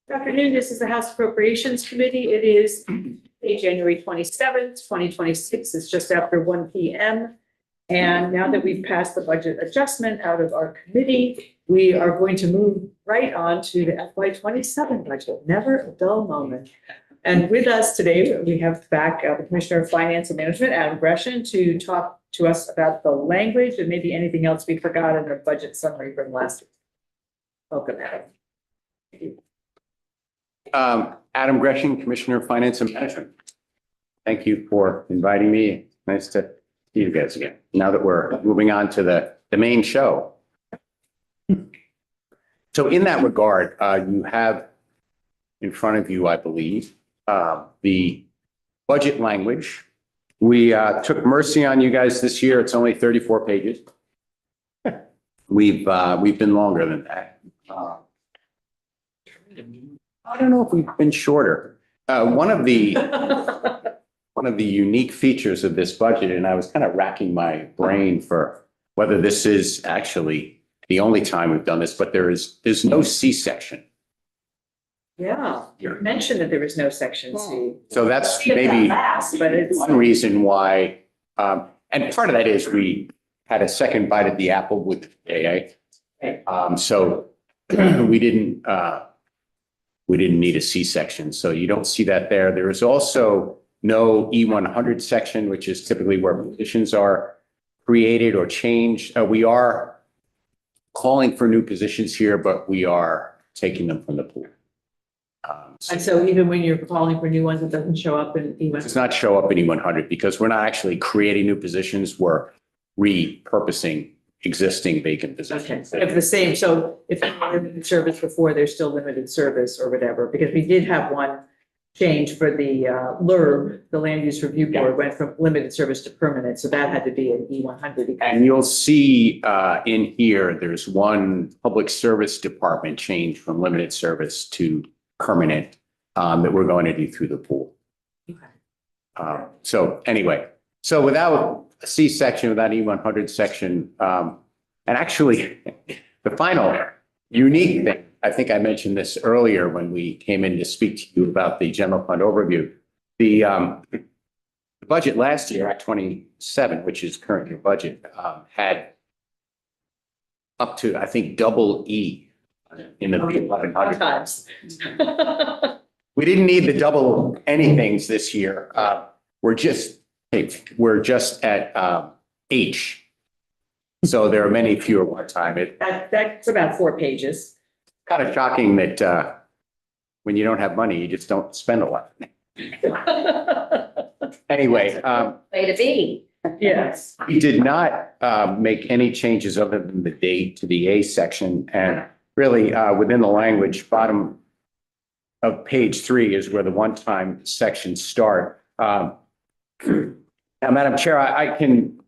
Good afternoon. This is the House Appropriations Committee. It is January 27th, 2026. It's just after 1 p.m. And now that we've passed the budget adjustment out of our committee, we are going to move right on to the FY27 budget. Never a dull moment. And with us today, we have back the Commissioner of Finance and Management, Adam Gresham, to talk to us about the language and maybe anything else we forgot in the budget summary from last week. Welcome, Adam. Adam Gresham, Commissioner of Finance and Management. Thank you for inviting me. Nice to see you guys again. Now that we're moving on to the main show. So in that regard, you have in front of you, I believe, the budget language. We took mercy on you guys this year. It's only 34 pages. We've been longer than that. I don't know if we've been shorter. One of the unique features of this budget, and I was kind of racking my brain for whether this is actually the only time we've done this, but there's no C-section. Yeah, you mentioned that there was no section C. So that's maybe but it's one reason why, and part of that is we had a second bite at the apple with AA. So we didn't need a C-section. So you don't see that there. There is also no E100 section, which is typically where positions are created or changed. We are calling for new positions here, but we are taking them from the pool. and so even when you're calling for new ones, it doesn't show up in E100. Does not show up in E100 because we're not actually creating new positions. We're repurposing existing vacant positions. Okay, if the same, so if you were limited service before, there's still limited service or whatever, because we did have one change for the LURB, the Land Use Review Board, went from limited service to permanent, so that had to be an E100. And you'll see in here, there's one public service department change from limited service to permanent that we're going to do through the pool. Okay. So anyway, so without a C section, without E100 section, and actually the final unique thing, I think I mentioned this earlier when we came in to speak to you about the general fund overview. The budget last year at 27, which is current year budget, had up to, I think, double E in the B1100. Times. We didn't need the double anythings this year. We're just at H. So there are many fewer one time. That's about 4 pages. Kind of shocking that when you don't have money, you just don't spend a lot. Anyway. Way to be. Yes. We did not make any changes other than the date to the A section. And really within the language, bottom of page 3 is where the one-time sections start. Now, Madam Chair, I can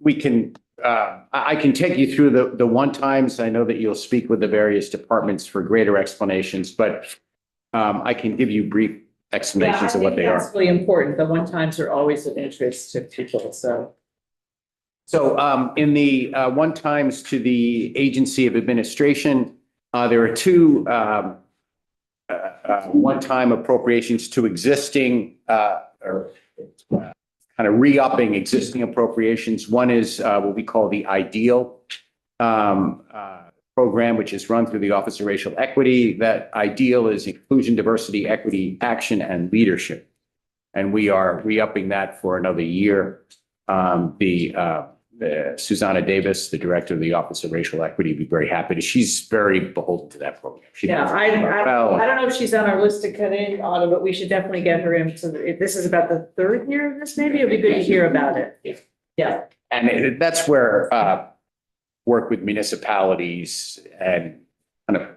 take you through the one-times. I know that you'll speak with the various departments for greater explanations, but I can give you brief explanations of what they are. That's really important. The one-times are always of interest to people, so. So in the one-times to the Agency of Administration, there are 2 one-time appropriations to existing kind of re-upping existing appropriations. One is what we call the IDEAL program, which is run through the Office of Racial Equity. That IDEAL is Inclusion, Diversity, Equity, Action, and Leadership. And we are re-upping that for another year. Susanna Davis, the director of the Office of Racial Equity, would be very happy. She's very beholden to that program. I don't know if she's on our list to cut in on it, but we should definitely get her in. So this is about the 3rd year of this, maybe it'd be good to hear about it. Yeah. And that's where work with municipalities and kind of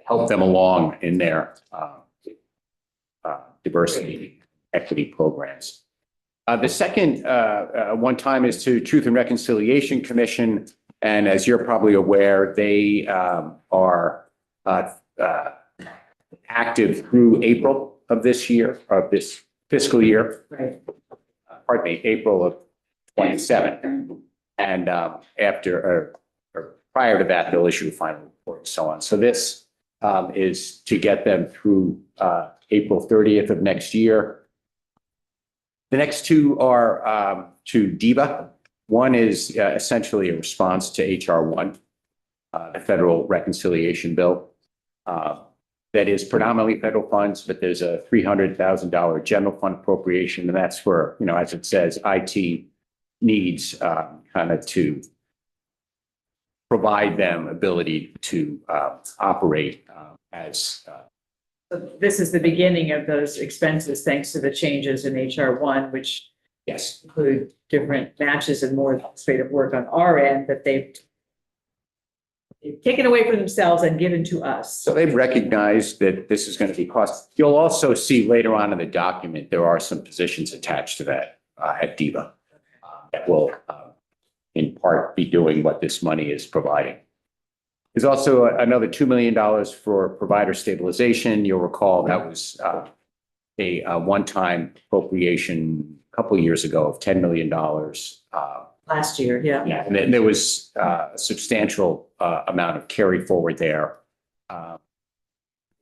help them along in their diversity equity programs. The second one time is to Truth and Reconciliation Commission. And as you're probably aware, they are active through April of this year, of this fiscal year. Right. Pardon me, April of 27. And after or prior to that, they'll issue a final report and so on. So this is to get them through April 30th of next year. The next two are to DEBA. One is essentially a response to HR1, the federal reconciliation bill. That is predominantly federal funds, but there's a $300,000 general fund appropriation, and that's for, as it says, IT needs kind of to provide them ability to operate as. So this is the beginning of those expenses, thanks to the changes in HR1, which Yes. include different matches and more administrative work on our end that they've taken away from themselves and given to us. So they've recognized that this is going to be cost. You'll also see later on in the document, there are some positions attached to that at DEBA that will in part be doing what this money is providing. There's also another $2 million for provider stabilization. You'll recall that was a one-time appropriation a couple of years ago of $10 million. Last year, yeah. Yeah, and then there was a substantial amount of carry forward there.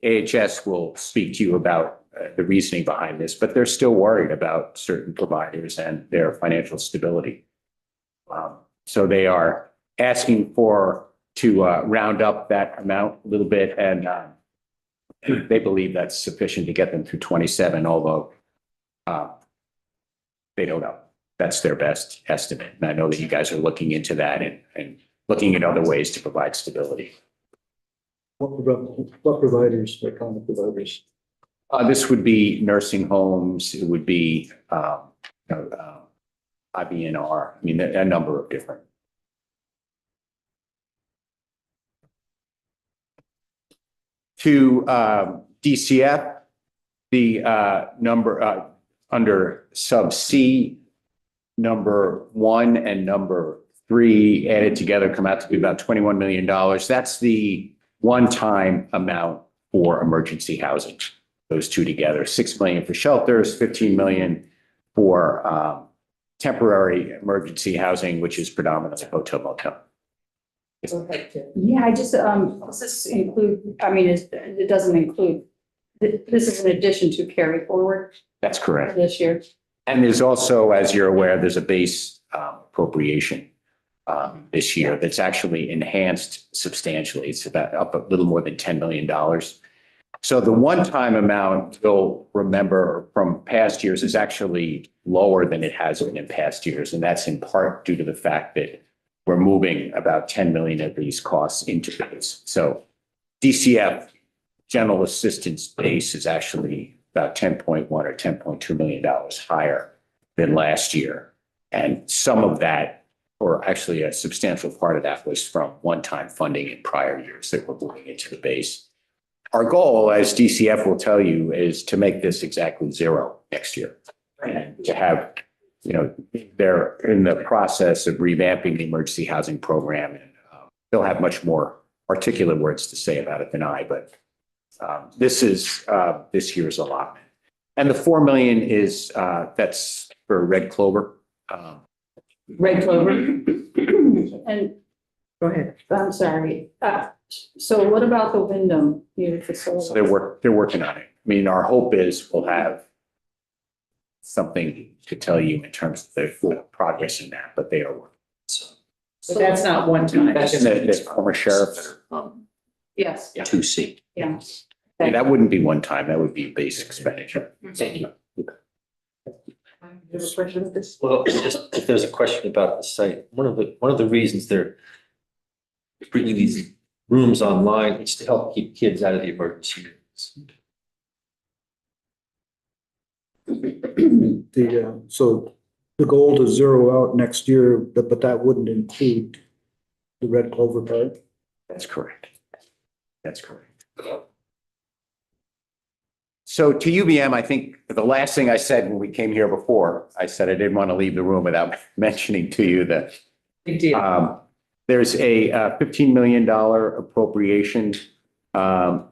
AHS will speak to you about the reasoning behind this, but they're still worried about certain providers and their financial stability. So they are asking to round up that amount a little bit, and they believe that's sufficient to get them through 27, although they don't know. That's their best estimate. And I know that you guys are looking into that and looking at other ways to provide stability. What providers, what kind of providers? This would be nursing homes. It would be IBNR. I mean, a number of different. To DCF, the number under sub C, number 1 and number 3 added together come out to be about $21 million. That's the one-time amount for emergency housing. Those two together, $6 million for shelters, $15 million for temporary emergency housing, which is predominantly hotel motel. Yeah, does this include, it doesn't include, this is in addition to carry forward That's for correct. this year. And there's also, as you're aware, there's a base appropriation this year that's actually enhanced substantially. It's about up a little more than $10 million. So the one-time amount, you'll remember from past years, is actually lower than it has been in past years. And that's in part due to the fact that we're moving about 10 million of these costs into base. So DCF general assistance base is actually about 10.1 or $10.2 million higher than last year. And some of that, or actually a substantial part of that, was from one-time funding in prior years that we're moving into the base. Our goal, as DCF will tell you, is to make this exactly zero next year. And to have, they're in the process of revamping the emergency housing program, and they'll have much more articulate words to say about it than I, but this is this year's allotment. And the 4 million is, that's for Red Clover. Red Clover, And go ahead. I'm sorry, so what about the Wyndham unit facility? So they're working on it. I mean, our hope is we'll have something to tell you in terms of the progress in that, but they are working. But that's not one time. That's in the former sheriff. Yes, Yeah. 2C. yeah. Yeah, that wouldn't be one time. That would be base expenditure. You have a question with this? Well, just if there's a question about the site, one of the reasons they're bringing these rooms online is to help keep kids out of the emergency rooms. So the goal to zero out next year, but that wouldn't include the Red Clover part? That's correct. That's correct. So to UVM, I think the last thing I said when we came here before, I said I didn't want to leave the room without mentioning to you that Big deal. there's a $15 million appropriation from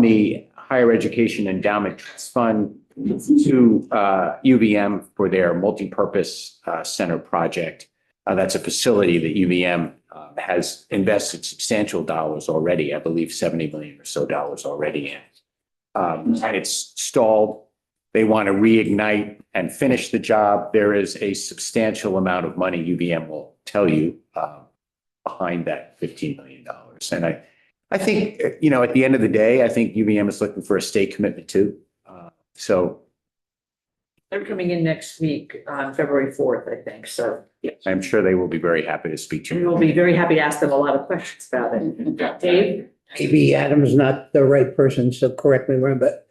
the Higher Education Endowment Trust Fund to UVM for their multipurpose center project. That's a facility that UVM has invested substantial dollars already, I believe 70 million or so dollars already in. And it's stalled. They want to reignite and finish the job. There is a substantial amount of money, UVM will tell you, behind that $15 million. And I think, you know, at the end of the day, I think UVM is looking for a state commitment too. So They're coming in next week on February 4th, I think. So yeah, I'm sure they will be very happy to speak to we you. will be very happy to ask them a lot of questions about it. Dave? maybe Adam's not the right person, so correct me wrong, but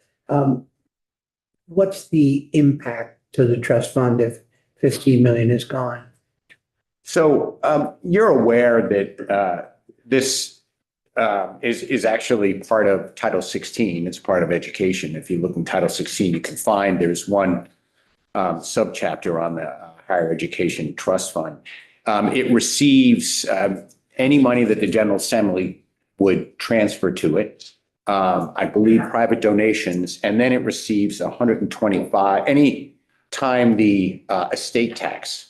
what's the impact to the trust fund if 15 million is gone? So you're aware that this is actually part of Title 16. It's part of education. If you look in Title 16, you can find there's one subchapter on the Higher Education Trust Fund. It receives any money that the General Assembly would transfer to it. I believe private donations, and then it receives 125, any time the estate tax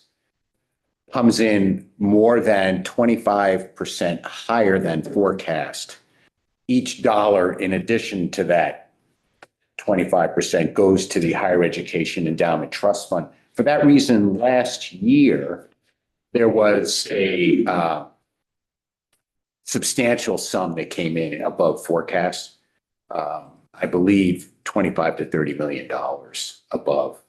comes in more than 25% higher than forecast. Each dollar in addition to that 25% goes to the Higher Education Endowment Trust Fund. For that reason, last year, there was a substantial sum that came in above forecast. I believe $25 to $30 million above.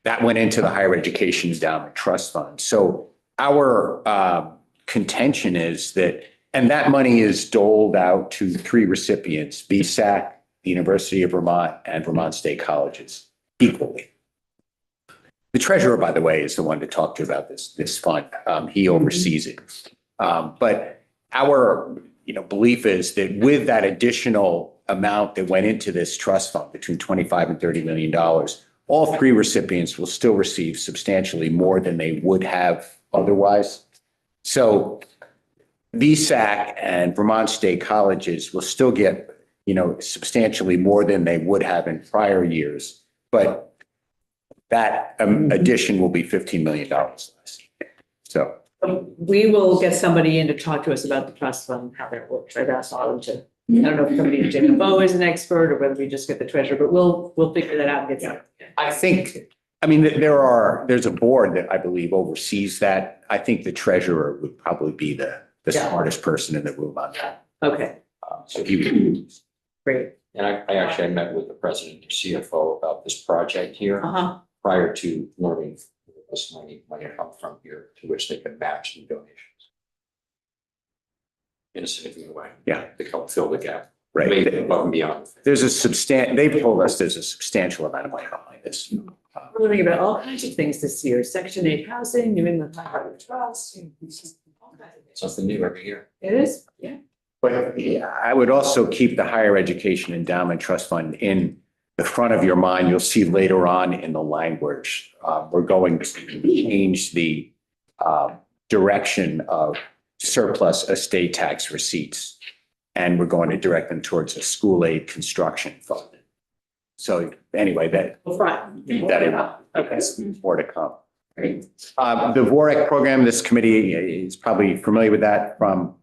That went into the Higher Education Endowment Trust Fund. So our contention is that, and that money is doled out to 3 recipients, BSAC, the University of Vermont, and Vermont State Colleges equally. The treasurer, by the way, is the one to talk to about this fund. He oversees it. But our belief is that with that additional amount that went into this trust fund between $25 and $30 million, all 3 recipients will still receive substantially more than they would have otherwise. So VSAC and Vermont State Colleges will still get, substantially more than they would have in prior years. But that addition will be $15 million less. So We will get somebody in to talk to us about the trust fund, how that works. I've asked Autumn to, I don't know if somebody in JMO is an expert or whether we just get the treasurer, but we'll figure that out and get some. I think, there's a board that I believe oversees that. I think the treasurer would probably be the smartest person in the room on that. Okay, So he would. great. And I actually met with the president and CFO about this project here prior to learning where this money might come from here, to which they can match the donations in a significant way. Yeah. To help fill the gap. Right. Maybe above and beyond. They've told us there's a substantial amount of money behind this. We're learning about all kinds of things this year, Section 8 housing, New England High Trust. All kinds of things. Something new every year. It is, yeah. But yeah, I would also keep the Higher Education Endowment Trust Fund in the front of your mind. You'll see later on in the language, we're going to change the direction of surplus estate tax receipts. And we're going to direct them towards a school aid construction fund. So anyway, keep that in mind. Okay, more to come. The VOREC program, this committee is probably familiar with that from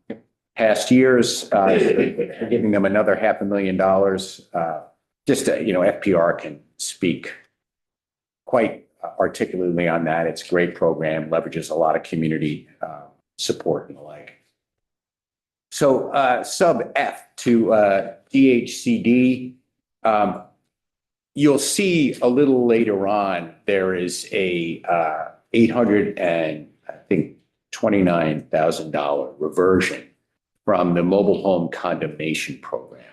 past years. We're giving them another $500,000. FPR can speak quite articulately on that. It's a great program, leverages a lot of community support and the like. So sub F to DHCD, you'll see a little later on, there is a $829,000 reversion from the mobile home condemnation program.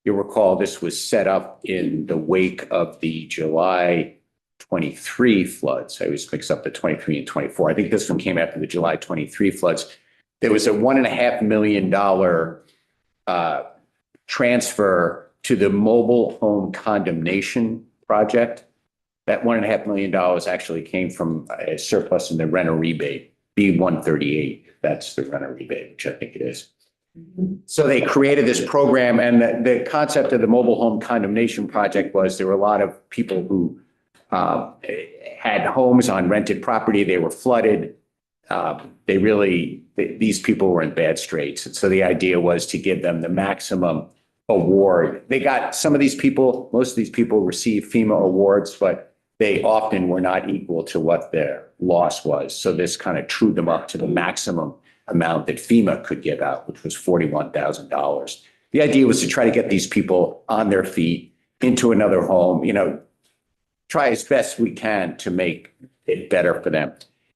You'll recall this was set up in the wake of the July 23 floods. I always mix up the 23 and 24. I think this one came after the July 23 floods. There was a $1.5 million transfer to the mobile home condemnation project. That $1.5 million actually came from a surplus in the renter rebate, B138, if that's the renter rebate, which I think it is. So they created this program, and the concept of the mobile home condemnation project was there were a lot of people who had homes on rented property. They were flooded. these people were in bad straits. And so the idea was to give them the maximum award. Some of these people, most of these people received FEMA awards, but they often were not equal to what their loss was. So this kind of trued them up to the maximum amount that FEMA could give out, which was $41,000. The idea was to try to get these people on their feet into another home, try as best we can to make it better for them.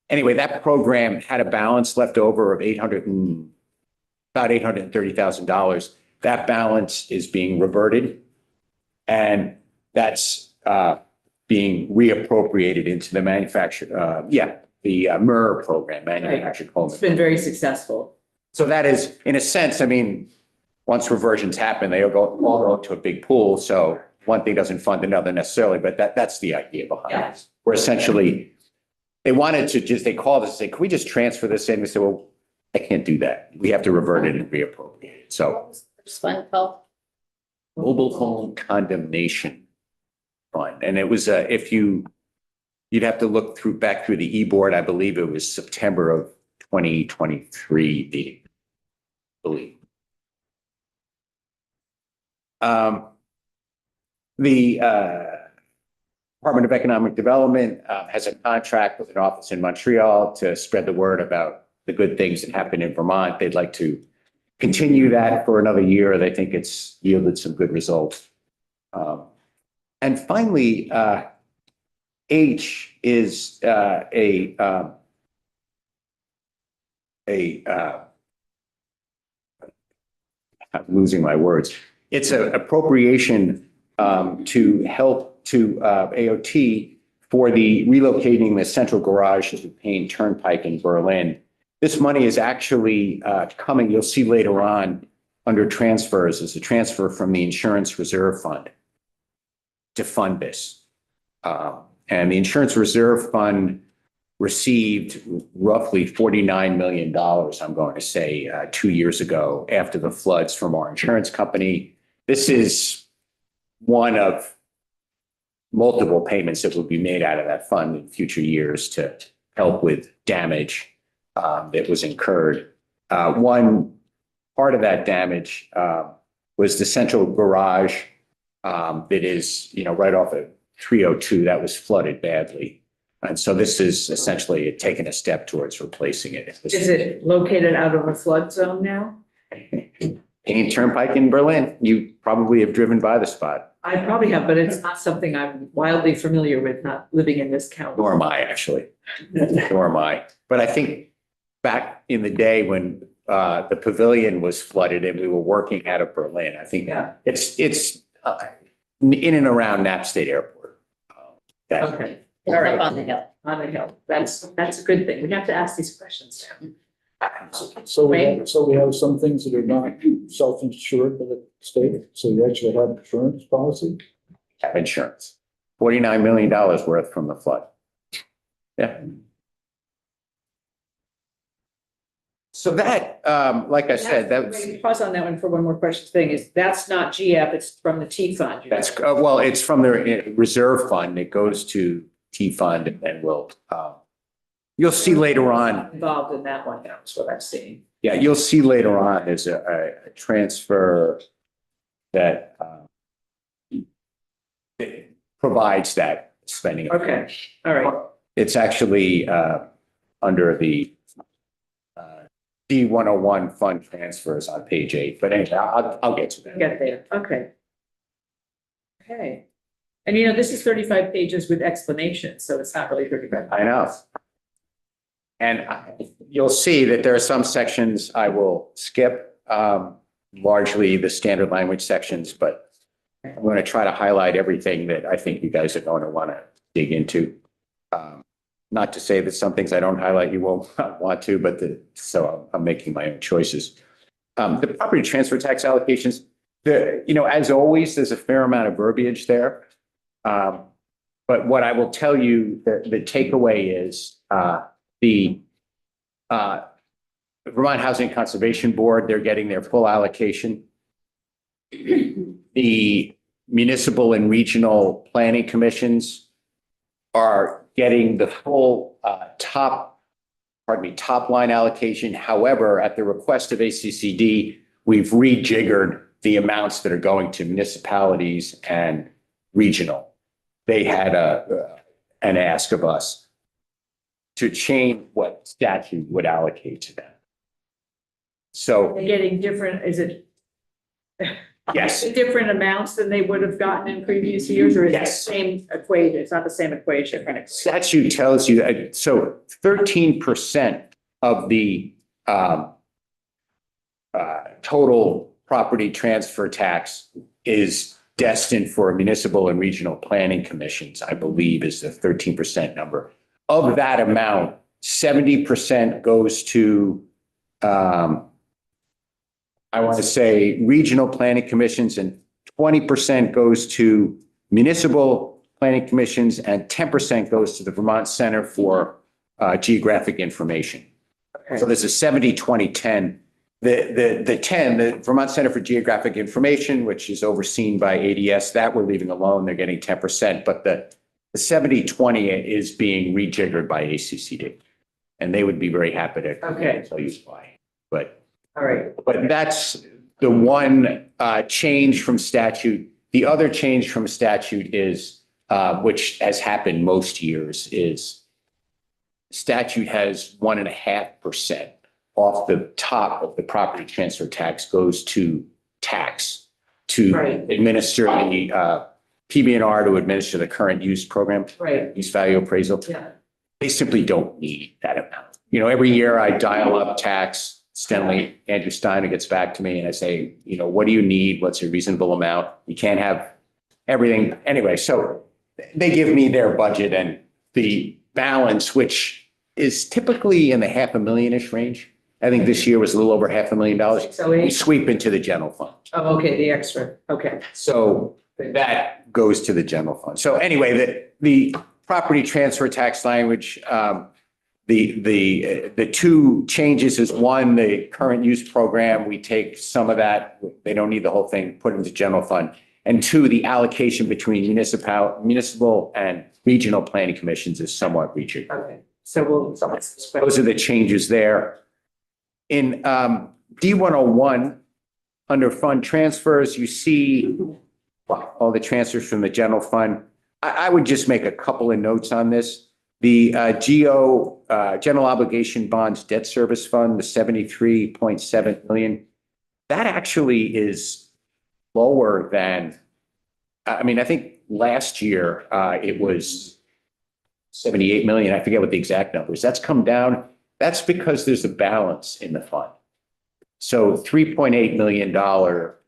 Anyway, that program had a balance left over of about $830,000. That balance is being reverted, and that's being reappropriated into the the MER program, manufactured home. It's been very successful. So that is, in a sense, once reversions happen, they all go into a big pool. So one thing doesn't fund another necessarily, but that's the idea behind it. We're essentially, they called us and said, can we just transfer this in? We said, well, I can't do that. We have to revert it and reappropriate it. So Mobile Home Condemnation Fund. And it was, you'd have to look back through the e-board. I believe it was September of 2023, I believe. The Department of Economic Development has a contract with an office in Montreal to spread the word about the good things that happen in Vermont. They'd like to continue that for another year. They think it's yielded some good results. And finally, H is I'm losing my words. It's an appropriation to help to AOT for the relocating the central garage to the Payne Turnpike in Berlin. This money is actually coming, you'll see later on under transfers, as a transfer from the Insurance Reserve Fund to fund this. And the Insurance Reserve Fund received roughly $49 million, I'm going to say, 2 years ago after the floods from our insurance company. This is one of multiple payments that will be made out of that fund in future years to help with damage that was incurred. One part of that damage was the central garage that is, right off of 302 that was flooded badly. And so this is essentially taking a step towards replacing it. Is it located out of a flood zone now? Payne Turnpike in Berlin. You probably have driven by the spot. I probably have, but it's not something I'm wildly familiar with, not living in this county. Nor am I, actually. Nor am I. But I think back in the day when the pavilion was flooded and we were working out of Berlin, I think it's in and around Knapp State Airport. Okay. All right. On the hill. On the hill. That's a good thing. We have to ask these questions now. So we have some things that are not self-insured by the state, so you actually have insurance policy? Have insurance. $49 million worth from the flood. Yeah. So that, like I said, that's. Pause on that one for one more question thing is that's not GF, it's from the T fund. That's, well, it's from the reserve fund. It goes to T fund and then you'll see later on. Involved in that one now is what I'm seeing. Yeah, you'll see later on is a transfer that provides that spending. Okay, all right. It's actually under the D101 fund transfers on page 8, but anyway, I'll get to that. Get there, okay. Okay. And this is 35 pages with explanations, so it's not really 35. I know. And you'll see that there are some sections I will skip, largely the standard language sections, but I'm going to try to highlight everything that I think you guys are going to want to dig into. Not to say that some things I don't highlight you won't want to, but so I'm making my own choices. The property transfer tax allocations, as always, there's a fair amount of verbiage there. But what I will tell you, the takeaway is the Vermont Housing Conservation Board, they're getting their full allocation. The municipal and regional planning commissions are getting the full top top line allocation. However, at the request of ACCD, we've rejiggered the amounts that are going to municipalities and regional. They had an ask of us to change what statute would allocate to them. So, They're getting different, is it yes, different amounts than they would have gotten in previous years, or is it the Yes. same equation? It's not the same equation. statute tells you, so 13% of the total property transfer tax is destined for municipal and regional planning commissions, I believe is the 13% number. Of that amount, 70% goes to, I want to say regional planning commissions, and 20% goes to municipal planning commissions, and 10% goes to the Vermont Center for Geographic Information. So there's a 70-20-10. The Vermont Center for Geographic Information, which is overseen by ADS, that we're leaving alone. They're getting 10%, but the 70-20 is being rejiggered by ACCD. And they would be very happy to tell you why. But that's the one change from statute. The other change from statute is, which has happened most years, is statute has 1.5% off the top of the property transfer tax goes to tax to administer the PB&R, to administer the current use program, use value appraisal. Yeah. They simply don't need that amount. You know, every year I dial up tax. Stanley, Andrew Steiner gets back to me and I say, you know, what do you need? What's a reasonable amount? You can't have everything. Anyway, so they give me their budget, and the balance, which is typically in the $500,000-ish range. I think this year was a little over $500,000. So We sweep into the general fund. Oh, okay, the extra, okay. So that goes to the general fund. So anyway, the property transfer tax language, the two changes is, one, the current use program, we take some of that, they don't need the whole thing, put it into general fund. And two, the allocation between municipal and regional planning commissions is somewhat reaching. Okay, so Those are the changes there. In D101, under fund transfers, you see all the transfers from the general fund. I would just make a couple of notes on this. The general obligation bonds debt service fund, the 73.7 million, that actually is lower than, I mean, I think last year it was 78 million. I forget what the exact number is. That's come down. That's because there's a balance in the fund. So $3.8 million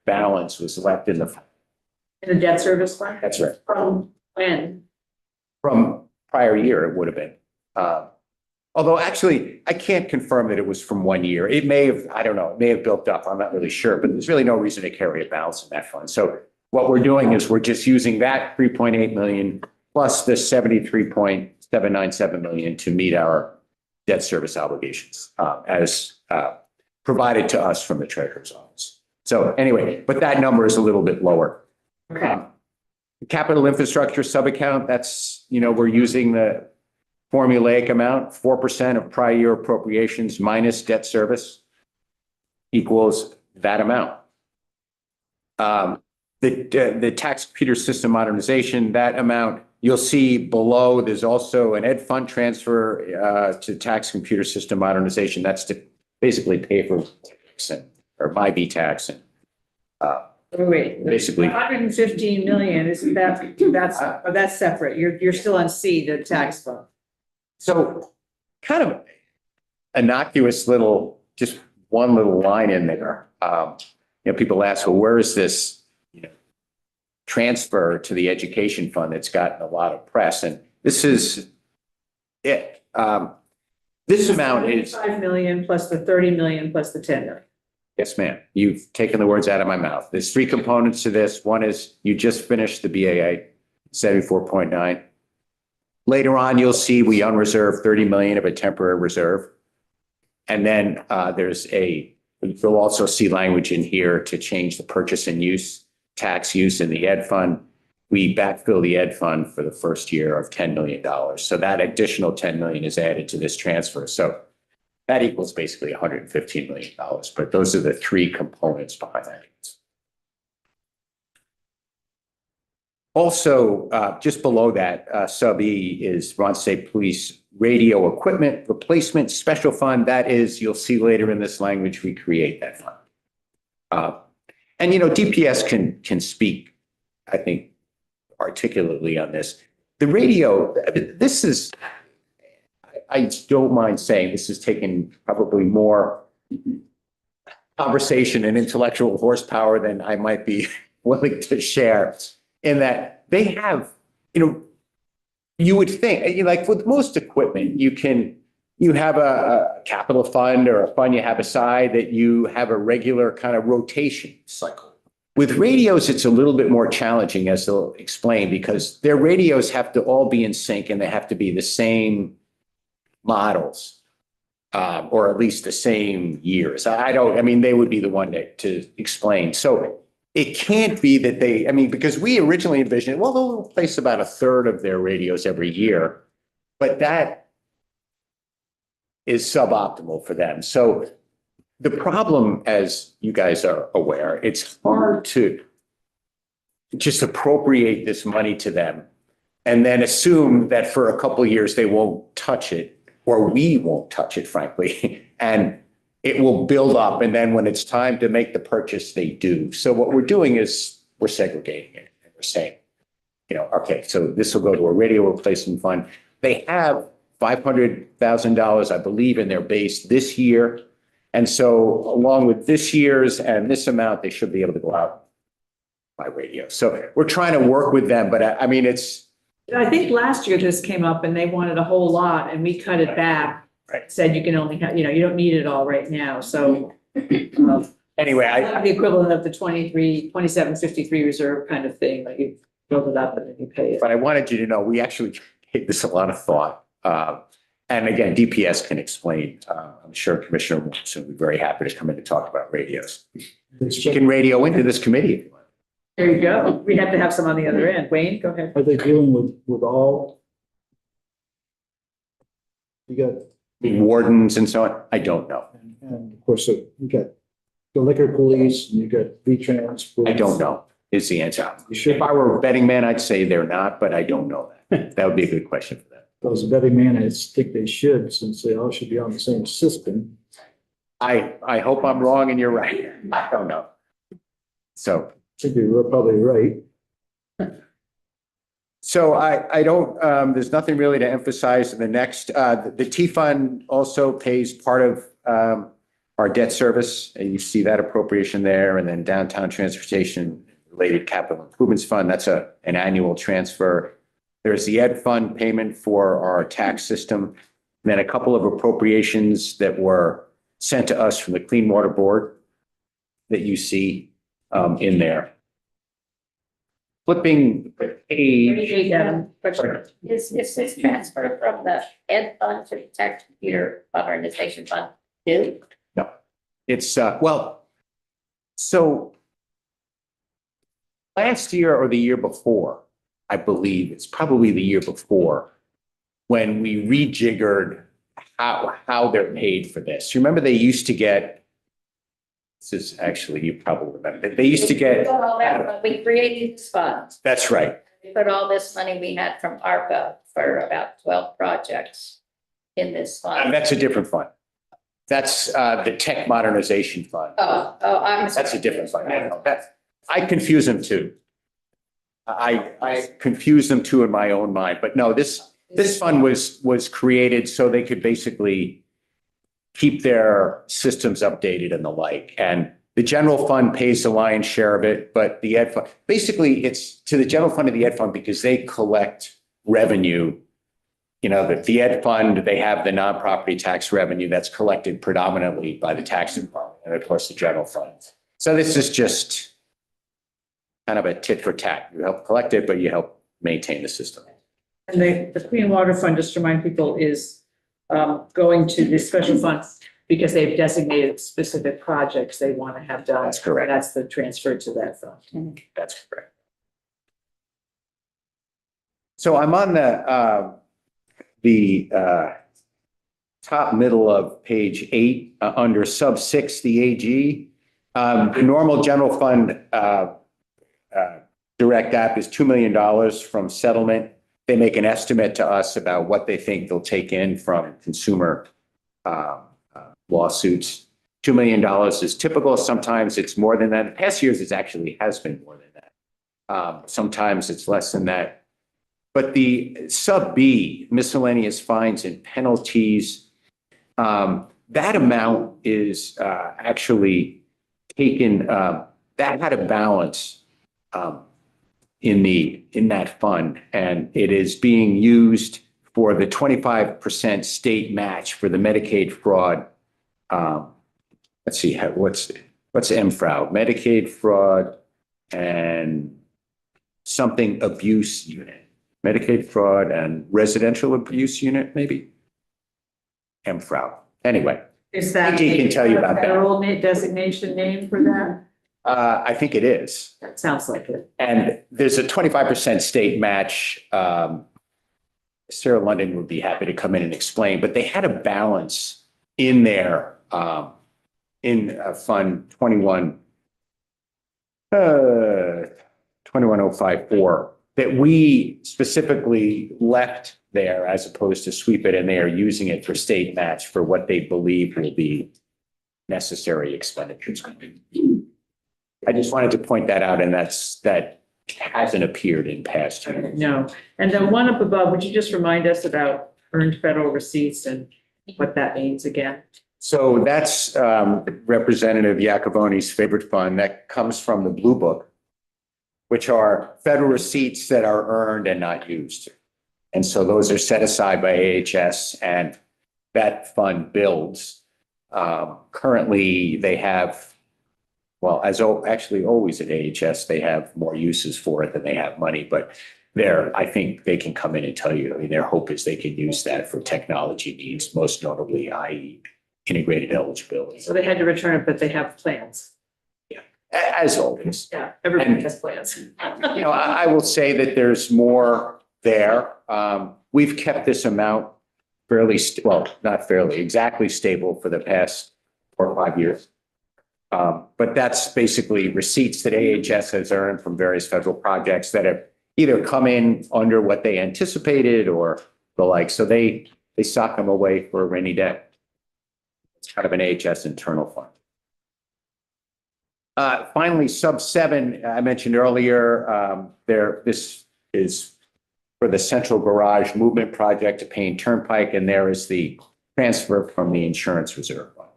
balance was left in the fund. in the debt service fund? That's right. From when? From prior year, it would have been. Although actually, I can't confirm that it was from 1 year. It may have, I don't know, it may have built up. I'm not really sure, but there's really no reason to carry a balance in that fund. So what we're doing is we're just using that 3.8 million plus the 73.797 million to meet our debt service obligations as provided to us from the treasurer's office. So anyway, but that number is a little bit lower. Okay. Capital infrastructure subaccount, that's, you know, we're using the formulaic amount, 4% of prior year appropriations minus debt service equals that amount. The tax computer system modernization, that amount, you'll see below, there's also an ed fund transfer to tax computer system modernization. That's to basically pay for or my B tax and Wait, basically 115 million, isn't that's separate. You're still on C, the tax fund. so kind of innocuous little, just one little line in there. You know, people ask, well, where is this, you know, transfer to the education fund that's gotten a lot of press? And this is it. This amount is 5 million plus the 30 million plus the 10 million. yes, ma'am. You've taken the words out of my mouth. There's three components to this. One is you just finished the BAA, 74.9. Later on, you'll see we unreserved 30 million of a temporary reserve. And then you'll also see language in here to change the purchase and use, tax use in the ed fund. We backfill the ed fund for the first year of $10 million. So that additional 10 million is added to this transfer. So That equals basically $115 million, but those are the three components behind that. Also, just below that, sub E is Vermont State Police radio equipment replacement special fund. That is, you'll see later in this language, we create that fund. And, you know, DPS can speak, I think, articulately on this. The radio, this is, I don't mind saying this has taken probably more conversation and intellectual horsepower than I might be willing to share, in that they have, you know, you would think, like with most equipment, you have a capital fund or a fund you have aside that you have a regular kind of rotation cycle. With radios, it's a little bit more challenging, as they'll explain, because their radios have to all be in sync and they have to be the same models, or at least the same years. I mean, they would be the one to explain. So it can't be that they, I mean, because we originally envisioned, well, they'll replace about a third of their radios every year, but that is suboptimal for them. So the problem, as you guys are aware, it's hard to just appropriate this money to them and then assume that for a couple of years they won't touch it, or we won't touch it, frankly, and it will build up. And then when it's time to make the purchase, they do. So what we're doing is we're segregating it. And we're saying, you know, okay, so this will go to a radio replacement fund. They have $500,000, I believe, in their base this year. And so along with this year's and this amount, they should be able to go out by radio. So we're trying to work with them, but I mean, I think last year this came up and they wanted a whole lot and we cut it back. Right. Said you can only have, you know, you don't need it all right now, so. anyway, The equivalent of the 2753 reserve kind of thing, like you build it up and then you pay it. but I wanted you to know, we actually gave this a lot of thought. And again, DPS can explain. I'm sure Commissioner Wilson will be very happy to come in and talk about radios. She can radio into this committee if you want. There you go. We have to have some on the other end. Wayne, go ahead. Are they dealing with all? You got, Wardens and so on, I don't know. and of course, you got the liquor police, and you got V-Trans. I don't know is the answer. You should, If I were a betting man, I'd say they're not, but I don't know that. That would be a good question for them. those betting man, I think they should, since they all should be on the same system. I hope I'm wrong and you're right. I don't know. So, I think you're probably right. so I don't, there's nothing really to emphasize in the next. The T fund also pays part of our debt service. And you see that appropriation there, and then downtown transportation related capital improvements fund. That's an annual transfer. There's the ed fund payment for our tax system. And then a couple of appropriations that were sent to us from the Clean Water Board that you see in there. Flipping the page. Is this transfer from the ed fund to the tax computer modernization fund new? No, it's, well, so last year or the year before, I believe it's probably the year before, when we rejiggered how they're paid for this. You remember they used to get, this is actually, you probably remember, they used to get. We created this fund. That's right. We put all this money we had from ARPA for about 12 projects in this fund. That's a different fund. That's the tech modernization fund. I'm. That's a different fund. I confuse them too. I confuse them too in my own mind, but no, this fund was created so they could basically keep their systems updated and the like. And the general fund pays the lion's share of it, but the ed fund, basically it's to the general fund of the ed fund because they collect revenue. You know, the ed fund, they have the non-property tax revenue that's collected predominantly by the tax department and of course the general fund. So this is just kind of a tit for tat. You help collect it, but you help maintain the system. And the Clean Water Fund, just to remind people, is going to the special funds because they've designated specific projects they want to have done. That's correct. That's the transfer to that fund. That's correct. So I'm on the top middle of page 8, under sub 6, the AG. The normal general fund direct app is $2 million from settlement. They make an estimate to us about what they think they'll take in from consumer lawsuits. $2 million is typical. Sometimes it's more than that. In past years, it actually has been more than that. Sometimes it's less than that. But the sub B, miscellaneous fines and penalties, that amount is actually taken, that had a balance in that fund, and it is being used for the 25% state match for the Medicaid fraud. Let's see, what's MFRAU? Medicaid fraud and something abuse unit. Medicaid fraud and residential abuse unit, maybe? MFRAU. Anyway, Is that AG can tell you about that. federal designation name for that? I think it is. That sounds like it. And there's a 25% state match. Sarah London would be happy to come in and explain, but they had a balance in there in Fund 21054 that we specifically left there as opposed to sweep it, and they are using it for state match for what they believe will be necessary expenditures. I just wanted to point that out, and that hasn't appeared in past years. No. And the one up above, would you just remind us about earned federal receipts and what that means again? So that's Representative Iacoboni's favorite fund that comes from the Blue Book, which are federal receipts that are earned and not used. And so those are set aside by AHS, and that fund builds. Currently, they have, well, actually always at AHS, they have more uses for it than they have money, but I think they can come in and tell you, I mean, their hope is they can use that for technology needs, most notably, i.e. integrated eligibility. So they had to return it, but they have plans. As always. Yeah, everybody And- has plans. I will say that there's more there. We've kept this amount not fairly, exactly stable for the past 4 or 5 years. But that's basically receipts that AHS has earned from various federal projects that have either come in under what they anticipated or the like. So they sock them away for a rainy day. It's kind of an AHS internal fund. Finally, sub 7, I mentioned earlier, this is for the Central Garage Movement Project to Payne Turnpike, and there is the transfer from the insurance reserve fund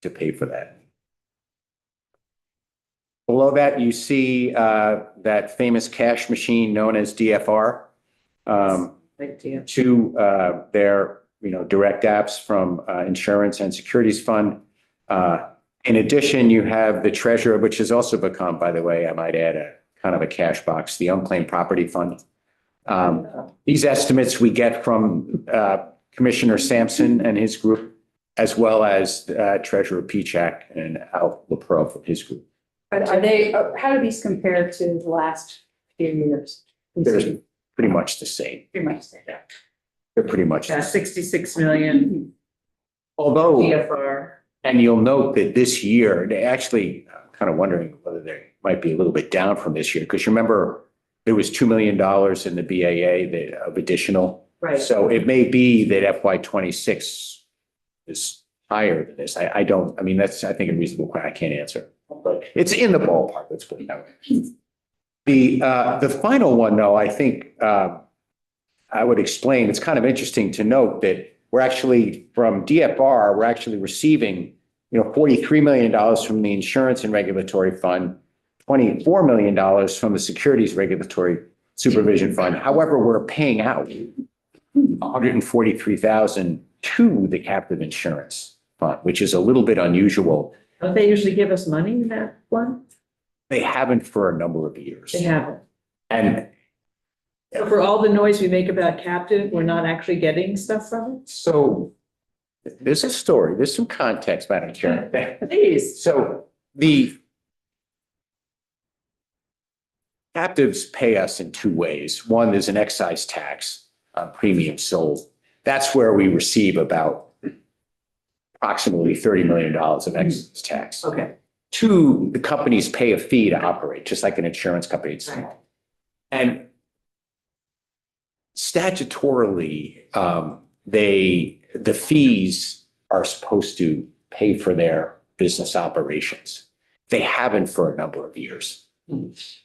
to pay for that. Below that, you see that famous cash machine known as DFR. Thank you. To their direct apps from insurance and securities fund. In addition, you have the treasurer, which has also become, by the way, I might add, a kind of a cash box, the unclaimed property fund. These estimates we get from Commissioner Sampson and his group, as well as Treasurer Pichak and Al LaPro from his group. Are they, how do these compare to the last few years? They're pretty much the same. Pretty much. They're pretty much Yeah, the same. 66 million Although, DFR. and you'll note that this year, they actually kind of wondering whether they might be a little bit down from this year, because you remember there was $2 million in the BAA of additional. Right. So it may be that FY 26 is higher than this. I mean, that's, I think, a reasonable question. I can't answer, but it's in the ballpark. Let's put it that way. The final one, though, I think I would explain, it's kind of interesting to note that we're actually, from DFR, we're actually receiving, $43 million from the Insurance and Regulatory Fund, $24 million from the Securities Regulatory Supervision Fund. However, we're paying out $143,000 to the captive insurance fund, which is a little bit unusual. Don't they usually give us money in that one? They haven't for a number of years. They haven't. And So for all the noise we make about captive, we're not actually getting stuff from it? so there's a story, there's some context, Madam Chair. Please. So the captives pay us in 2 ways. One, there's an excise tax on premiums sold. That's where we receive about approximately $30 million of excess tax. Okay. Two, the companies pay a fee to operate, just like an insurance company. And statutorily, the fees are supposed to pay for their business operations. They haven't for a number of years.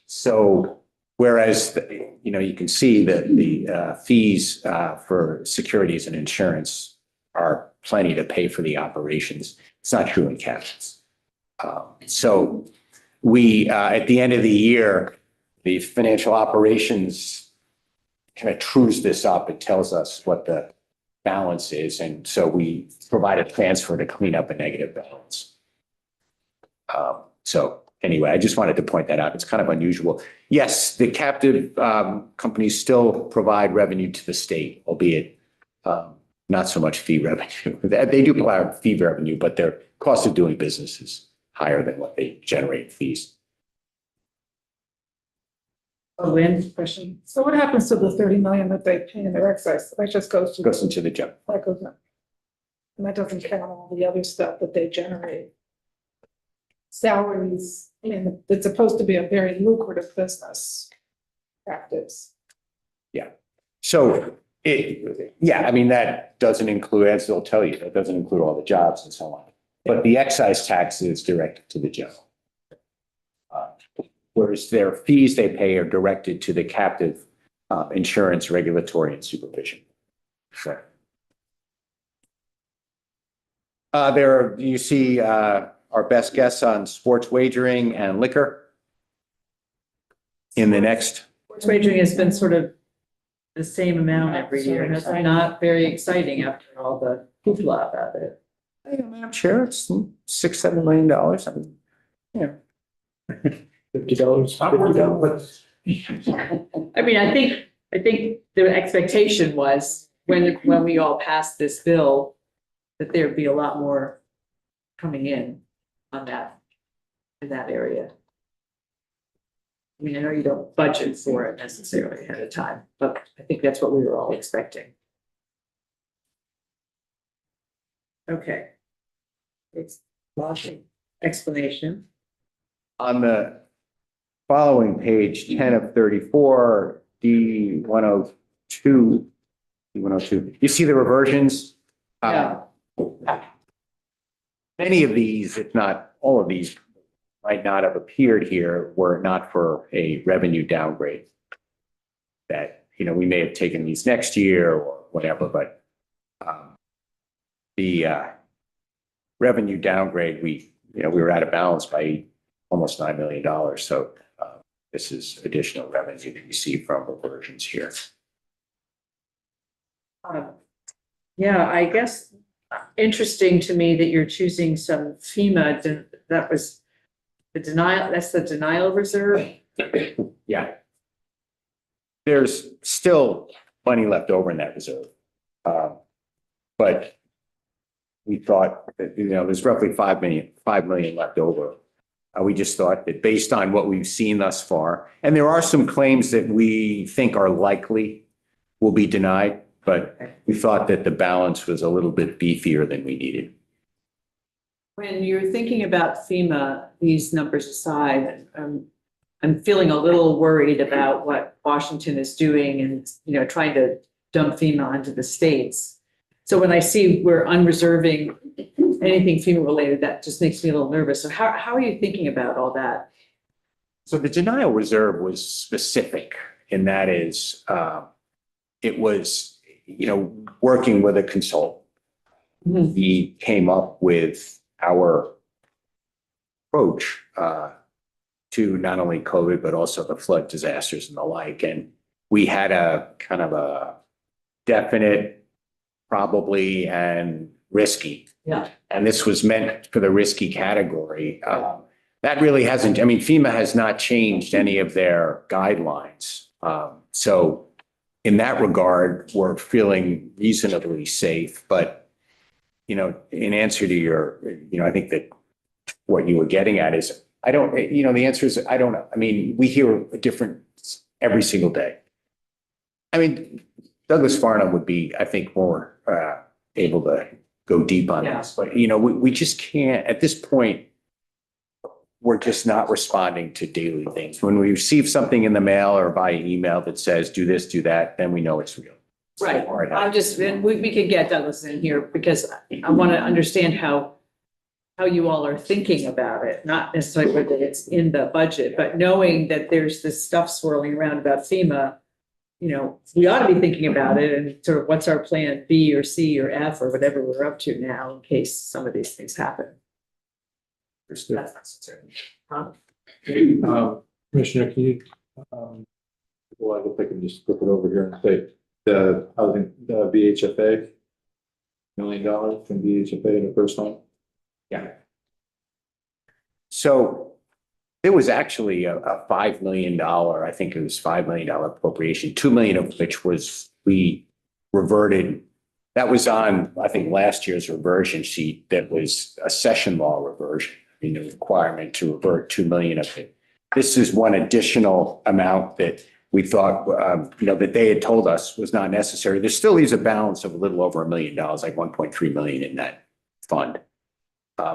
So whereas, you can see that the fees for securities and insurance are plenty to pay for the operations. It's not true in captions. So we, at the end of the year, the financial operations kind of trues this up. It tells us what the balance is. And so we provide a transfer to clean up a negative balance. So anyway, I just wanted to point that out. It's kind of unusual. Yes, the captive companies still provide revenue to the state, albeit not so much fee revenue. They do provide fee revenue, but their cost of doing business is higher than what they generate fees. Lynn, question? So what happens to the 30 million that they pay in their excise? That just goes to. Goes into the general. That goes in. And that doesn't count all the other stuff that they generate. Salaries, I mean, it's supposed to be a very lucrative business practice. So that doesn't include, as they'll tell you, that doesn't include all the jobs and so on. But the excise tax is directed to the general. Whereas their fees they pay are directed to the captive insurance, regulatory, and supervision. So you see our best guess on sports wagering and liquor in the next. Sports wagering has been sort of the same amount every year. It's not very exciting after all the hoopla about it. I'm sure it's $6-7 million. I mean, $50, $50. I mean, I think the expectation was when we all passed this bill, that there'd be a lot more coming in on that, in that area. I mean, I know you don't budget for it necessarily ahead of time, but I think that's what we were all expecting. Okay. It's logic explanation. On the following page, 10 of 34, D102, you see the reversions? Yeah. Many of these, if not all of these, might not have appeared here were it not for a revenue downgrade. That, we may have taken these next year or whatever, but the revenue downgrade, we were out of balance by almost $9 million. So this is additional revenue that you see from reversions here. Yeah, I guess interesting to me that you're choosing some FEMA, that was the denial, that's the denial reserve. Yeah. There's still money left over in that reserve. But we thought that, there's roughly $5 million left over. We just thought that based on what we've seen thus far, and there are some claims that we think are likely will be denied, but we thought that the balance was a little bit beefier than we needed. When you're thinking about FEMA, these numbers aside, I'm feeling a little worried about what Washington is doing and, trying to dump FEMA onto the states. So when I see we're unreserving anything FEMA related, that just makes me a little nervous. So how are you thinking about all that? So the denial reserve was specific, and that is, it was, working with a consultant. Mhm. We came up with our approach to not only COVID, but also the flood disasters and the like. And we had a kind of a definite, probably, and risky. Yeah. And this was meant for the risky category. That really hasn't, FEMA has not changed any of their guidelines. So in that regard, we're feeling reasonably safe. But, in answer to your, I think that what you were getting at is, I don't, the answer is, I don't know. We hear a different every single day. Douglas Farnham would be, I think, more able to go deep on Yeah. this, but you know, we just can't, at this point, we're just not responding to daily things. When we receive something in the mail or by email that says, do this, do that, then we know it's real. Right, Or it I'm just, and we could get Douglas in here because I want to understand how you all are thinking about it, not necessarily whether it's in the budget, but knowing that there's this stuff swirling around about FEMA, you know, we ought to be thinking about it and sort of what's our plan B or C or F or whatever we're up to now in case some of these things happen. That's not certain. Huh? Commissioner, can you, well, I guess I can just flip it over here and say, the housing, the VHFA, $1 million from VHFA in the first one. Yeah. So there was actually a $5 million, I think it was $5 million appropriation, $2 million of which was we reverted. That was on, I think, last year's reversion sheet. That was a session law reversion, you know, requirement to revert 2 million of it. This is one additional amount that we thought, you know, that they had told us was not necessary. There still leaves a balance of a little over $1 million, like 1.3 million in that fund.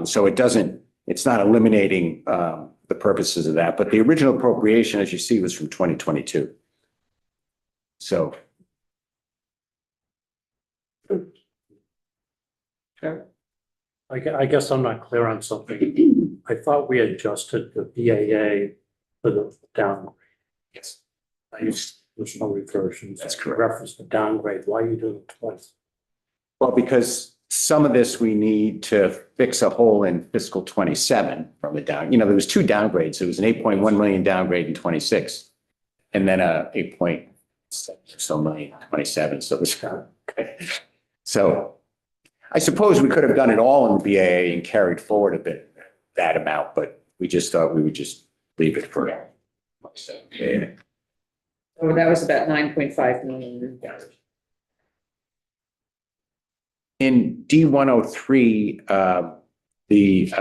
So it's not eliminating the purposes of that, but the original appropriation, as you see, was from 2022. So. I guess I'm not clear on something. I thought we adjusted the BAA for the downgrade. Yes. There's no reversions. That's correct. Reference the downgrade. Why are you doing it twice? Well, because some of this we need to fix a hole in fiscal 27 from a down, you know, there was 2 downgrades. There was an 8.1 million downgrade in 26 and then a 8.7 million in 27. So this, okay. So I suppose we could have done it all in the BAA and carried forward a bit that amount, but we just thought we would just leave it for. Yeah. Oh, that was about 9.5 million. In D103, the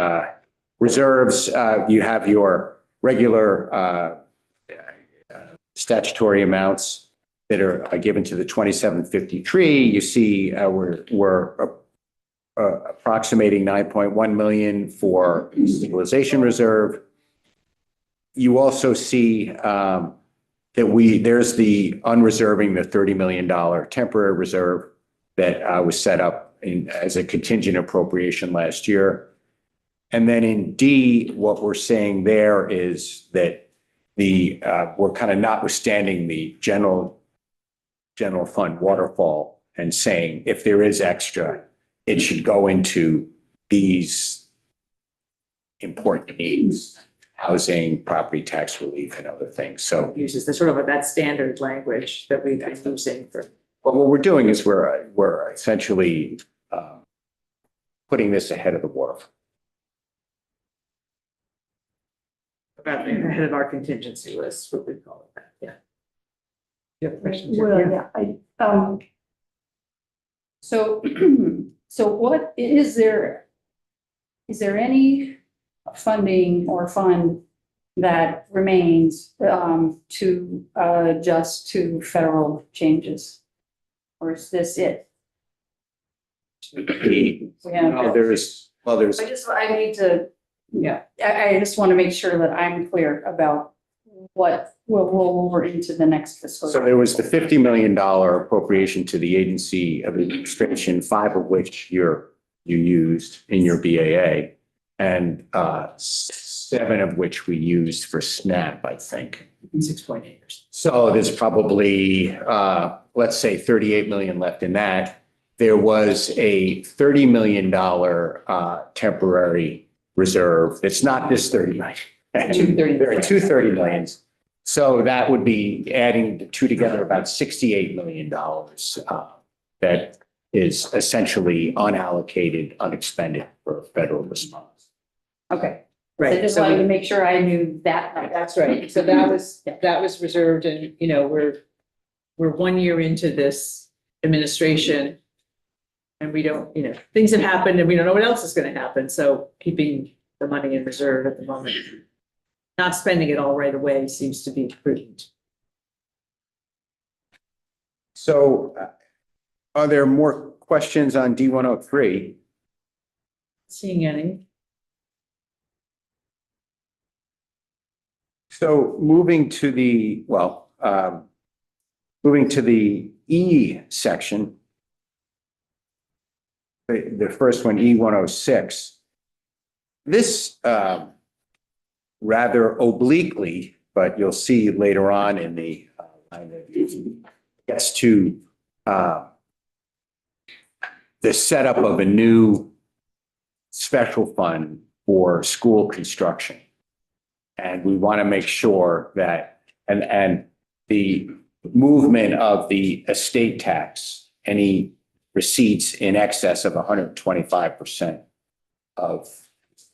reserves, you have your regular statutory amounts that are given to the 2753. You see we're approximating 9.1 million for stabilization reserve. You also see that there's the unreserving the $30 million temporary reserve that was set up as a contingent appropriation last year. And then in D, what we're saying there is that we're kind of notwithstanding the general fund waterfall and saying if there is extra, it should go into these important needs, housing, property tax relief, and other things. So Uses the sort of that standard language that we've been using for. but what we're doing is we're essentially putting this ahead of the waterfall. About ahead of our contingency list, what we call it that, yeah. You have questions? Well, yeah, so, so what, is there any funding or fund that remains, to adjust to federal changes? Or is this it? Well, there's I need to, yeah, I just want to make sure that I'm clear about what will roll over into the next fiscal so year. there was the $50 million appropriation to the agency of administration, 5 of which you used in your BAA, and 7 of which we used for SNAP, I think. 6.8%. So there's probably, let's say 38 million left in that. There was a $30 million temporary reserve. It's not this 30 million. There are 230 millions. So that would be adding the two together about $68 million that is essentially unallocated, unexpended for federal response. Okay. I Right. just So wanted to make sure I knew that. that's right. So that was reserved and, you know, we're 1 year into this administration. And we don't, you know, things have happened and we don't know what else is going to happen. So keeping the money in reserve at the moment, not spending it all right away seems to be prudent. So are there more questions on D103? Seeing any? So moving to the, moving to the E section. The first one, E106. This, rather obliquely, but you'll see later on in the, gets to, the setup of a new special fund for school construction. And we want to make sure that, and the movement of the estate tax, any receipts in excess of 125% of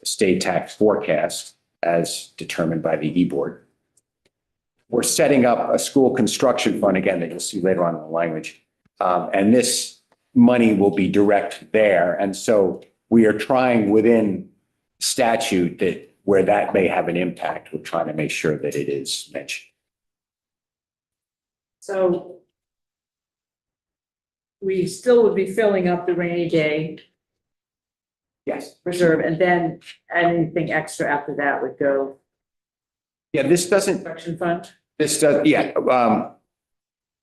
estate tax forecast as determined by the E-Board. We're setting up a school construction fund, again, that you'll see later on in the language. And this money will be direct there. And so we are trying within statute that where that may have an impact, we're trying to make sure that it is mentioned. So we still would be filling up the rainy day Yes. reserve, and then anything extra after that would go Yeah, this doesn't, construction fund? this does,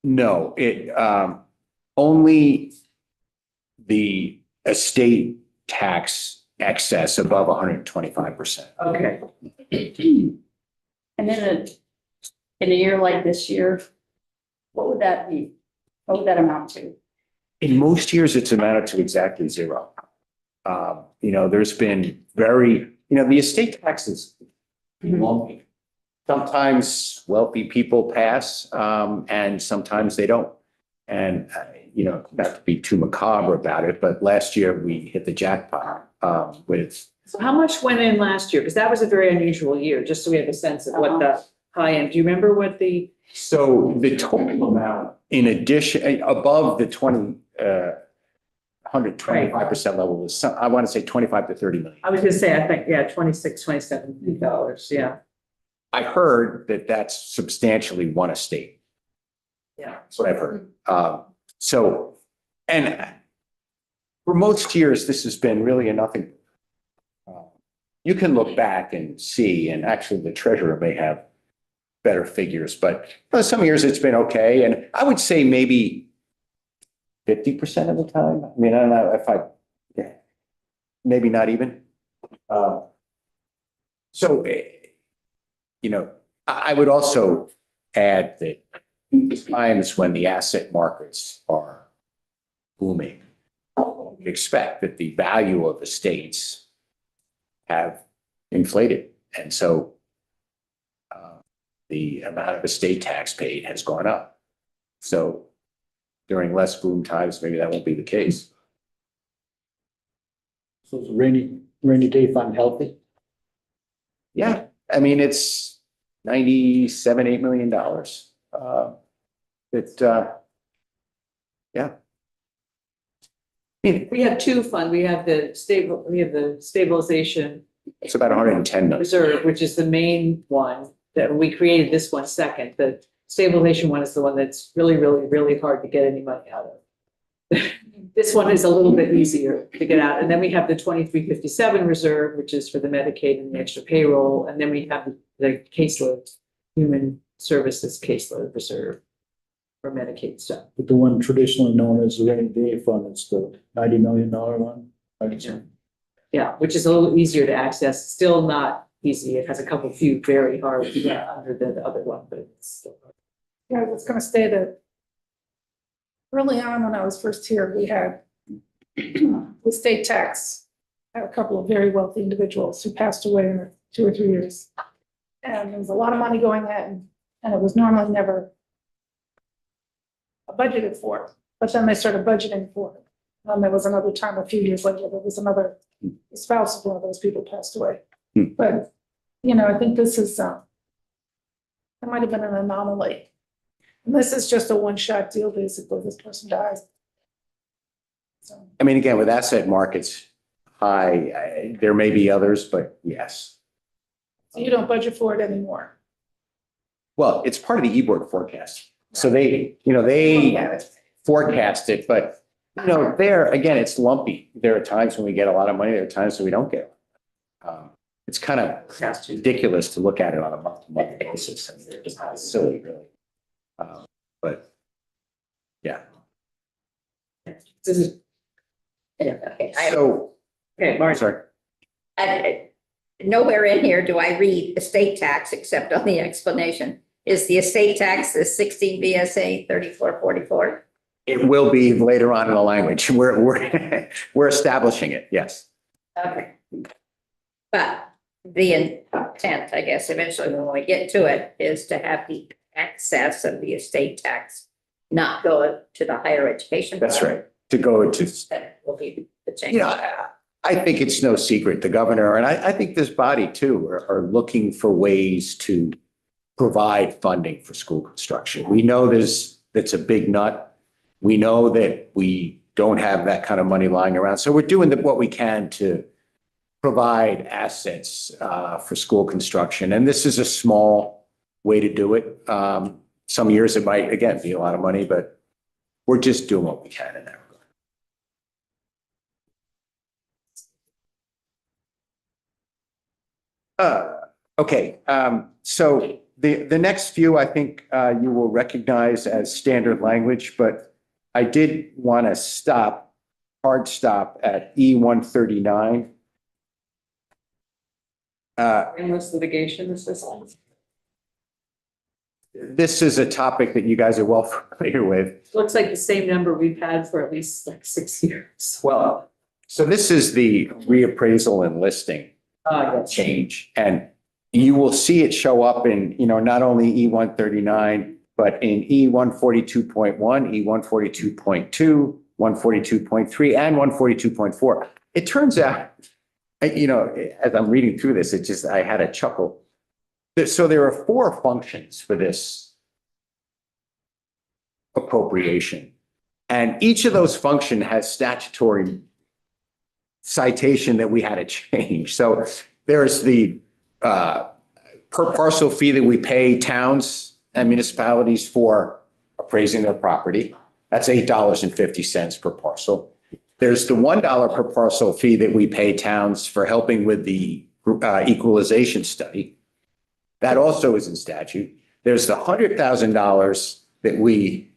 no, only the estate tax excess above 125%. Okay, And then in a year like this year, what would that be? What would that amount to? In most years, it's amounted to exactly zero. There's been the estate taxes. Lumpy. Sometimes wealthy people pass, and sometimes they don't. And, not to be too macabre about it, but last year we hit the jackpot, with, so how much went in last year? Because that was a very unusual year, just so we have a sense of what the high end, do you remember what the? so the total amount in addition, above the 125% level was, I want to say 25 to 30 million. I was gonna say, I think, yeah, $26-27 yeah. I heard that that's substantially one estate. Yeah. That's what I've heard. And for most years, this has been really a nothing. You can look back and see, and actually the treasurer may have better figures, but some years it's been okay. And I would say maybe 50% of the time. I mean, I don't know if maybe not even. I would also add that times when the asset markets are booming, we expect that the value of estates have inflated. And so the amount of estate tax paid has gone up. So during less boom times, maybe that won't be the case. So is the rainy day fund healthy? Yeah, I mean, it's $97-8 million. Yeah. I mean, We have two funds, we have the stabilization it's about 110 million. reserve, which is the main one, that we created this one second. The stabilization one is the one that's really, really, really hard to get any money out of. This one is a little bit easier to get out. And then we have the 2357 reserve, which is for the Medicaid and the extra payroll. And then we have the caseload, human services caseload reserve for Medicaid stuff. But the one traditionally known as the rainy day fund is the $90 million one. Yeah, which is a little easier to access. Still not easy. It has a couple few very hard under the other one, but it's still. Yeah, I was gonna say that early on, when I was first here, we had the state tax. I had a couple of very wealthy individuals who passed away in 2 or 3 years. And there was a lot of money going in, and it was normally never budgeted for, but then they started budgeting for it. And there was another time a few years later, there was another spouse of one of those people passed away. But, I think this is, it might have been an anomaly. And this is just a one-shot deal, basically, this person dies. So, I mean, again, with asset markets high, there may be others, but yes. so you don't budget for it anymore. Well, it's part of the E-Board forecast. So they forecast it, but there, again, it's lumpy. There are times when we get a lot of money, there are times when we don't get. It's kind of ridiculous to look at it on a month-to-month basis. And it's kind of silly, really. But, yeah. This is, Okay, So, okay, Mark, sorry. nowhere in here do I read estate tax except on the explanation. Is the estate tax the 16 VSA 3444? It will be later on in the language. We're establishing it, yes. Okay. But the intent, I guess, eventually when we get to it, is to have the excess of the estate tax not go to the higher education. That's fund. right. To go to, That will be the change. you know, I think it's no secret, the governor, and I think this body too, are looking for ways to provide funding for school construction. We know that's a big nut. We know that we don't have that kind of money lying around. So we're doing what we can to provide assets for school construction. And this is a small way to do it. Some years it might, again, be a lot of money, but we're just doing what we can in that regard. Okay, so the next few, I think you will recognize as standard language, but I did want to hard stop at E139. endless litigation assistance. This is a topic that you guys are well familiar with. Looks like the same number we've had for at least like 6 years. Well, so this is the reappraisal and listing Yes. change. And you will see it show up in, not only E139, but in E142.1, E142.2, 142.3, and 142.4. It turns out, as I'm reading through this, I had a chuckle. So there are 4 functions for this appropriation. And each of those functions has statutory citation that we had to change. So there's the per parcel fee that we pay towns and municipalities for appraising their property. That's $8.50 per parcel. There's the $1 per parcel fee that we pay towns for helping with the equalization study. That also is in statute. There's the $100,000 that we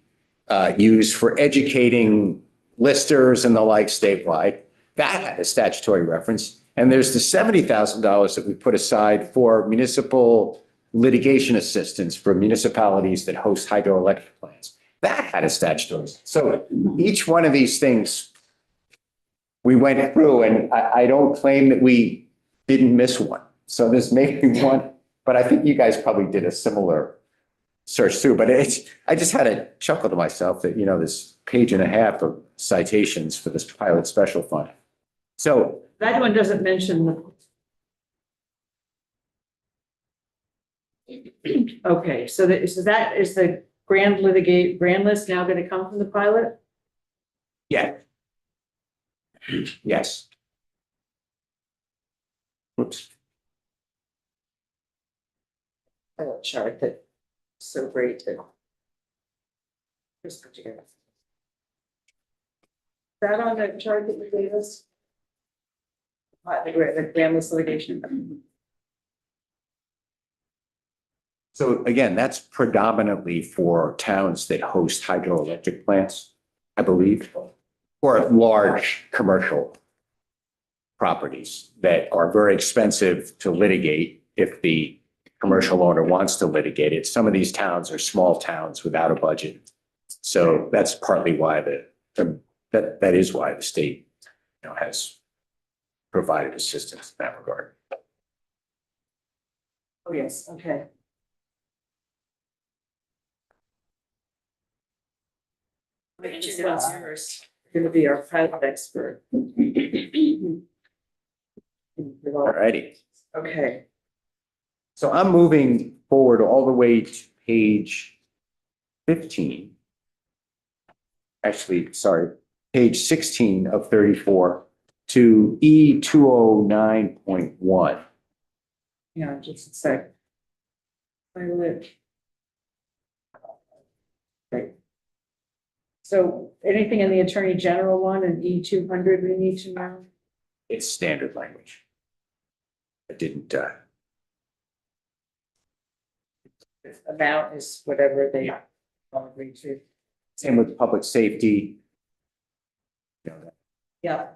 use for educating listers and the like statewide. That had a statutory reference. And there's the $70,000 that we put aside for municipal litigation assistance for municipalities that host hydroelectric plants. That had a statutory. So each one of these things we went through, and I don't claim that we didn't miss one. So this may be one, but I think you guys probably did a similar search through. But I just had a chuckle to myself that, this 1.5 pages of citations for this pilot special fund. So That one doesn't mention okay, so that is the grand list now going to come from the pilot? yeah. Yes. Oops. Pilot chart that so great to just put together. Is that on the chart that you gave us? The grand list litigation. So again, that's predominantly for towns that host hydroelectric plants, I believe, or large commercial properties that are very expensive to litigate if the commercial owner wants to litigate it. Some of these towns are small towns without a budget. So that's partly why that is why the state, has provided assistance in that regard. Oh, yes, okay. This one's yours. You're going to be our pilot expert. All righty. Okay. So I'm moving forward all the way to page 15. Actually, sorry, page 16 of 34 to E209.1. Yeah, just a sec. Pilot. Okay. So anything in the Attorney General one and E200 we need to know? It's standard language. I didn't, Amount is whatever they all agree to. same with public safety. You know, Yeah.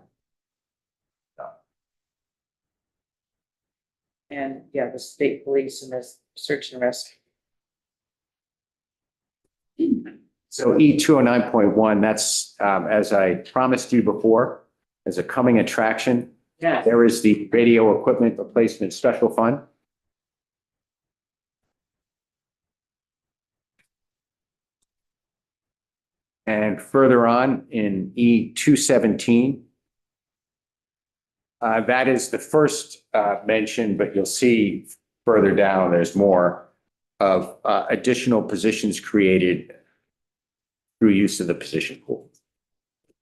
And yeah, the state police and the search and rescue. So E209.1, that's, as I promised you before, as a coming attraction, Yeah. there is the radio equipment replacement special fund. And further on in E217, that is the first mention, but you'll see further down, there's more of additional positions created through use of the position pool.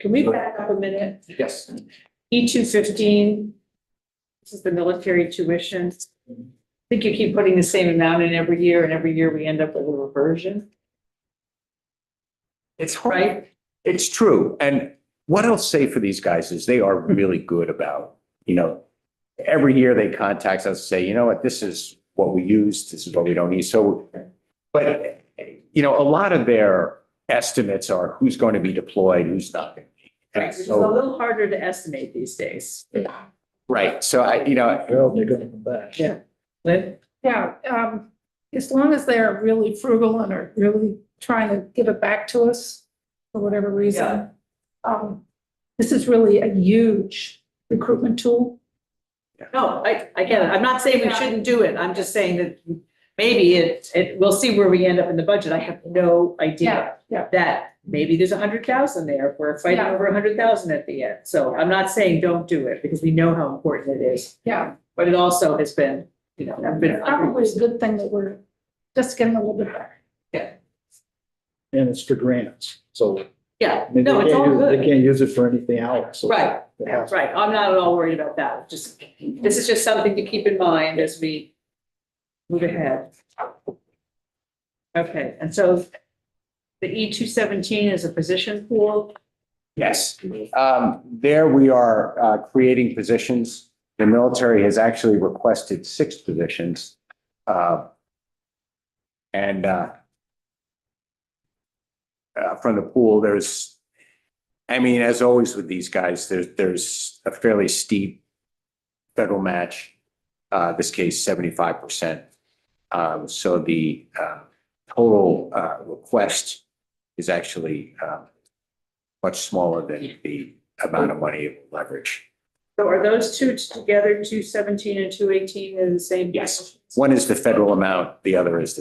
Can we back up a minute? Yes. E215, this is the military tuition. I think you keep putting the same amount in every year, and every year we end up with a reversion, It's hard. right? It's true. And what I'll say for these guys is they are really good about, every year they contact us and say, you know what, this is what we use, this is what we don't need. So, but, a lot of their estimates are who's going to be deployed, who's not going to be. Right, And it's a so, little harder to estimate these days. right. So Well, they're gonna come back. Yeah. Lynn? Yeah, as long as they're really frugal and are really trying to give it back to us for whatever reason. This is really a huge recruitment tool. No, I get it. I'm not saying we shouldn't do it. I'm just saying that maybe we'll see where we end up in the budget. I have no idea. Yeah. That maybe there's 100,000 there. If we're fighting Yeah. over 100,000 at the end. So I'm not saying don't do it because we know how important it is. Yeah, But it also has been, I've been. probably a good thing that we're just getting a little bit better. And it's for grants, so. Yeah, maybe no, they it's can't all use- They good. can't use it for anything else. so Right, it has- right. I'm not at all worried about that. This is just something to keep in mind as we move ahead. Okay, and so the E217 is a position pool. yes, there we are creating positions. The military has actually requested 6 positions. And from the pool, as always with these guys, there's a fairly steep federal match, this case 75%. So the total request is actually much smaller than the amount of money it will leverage. So are those two together, 217 and 218 are the same? Yes. One is the federal amount, the other is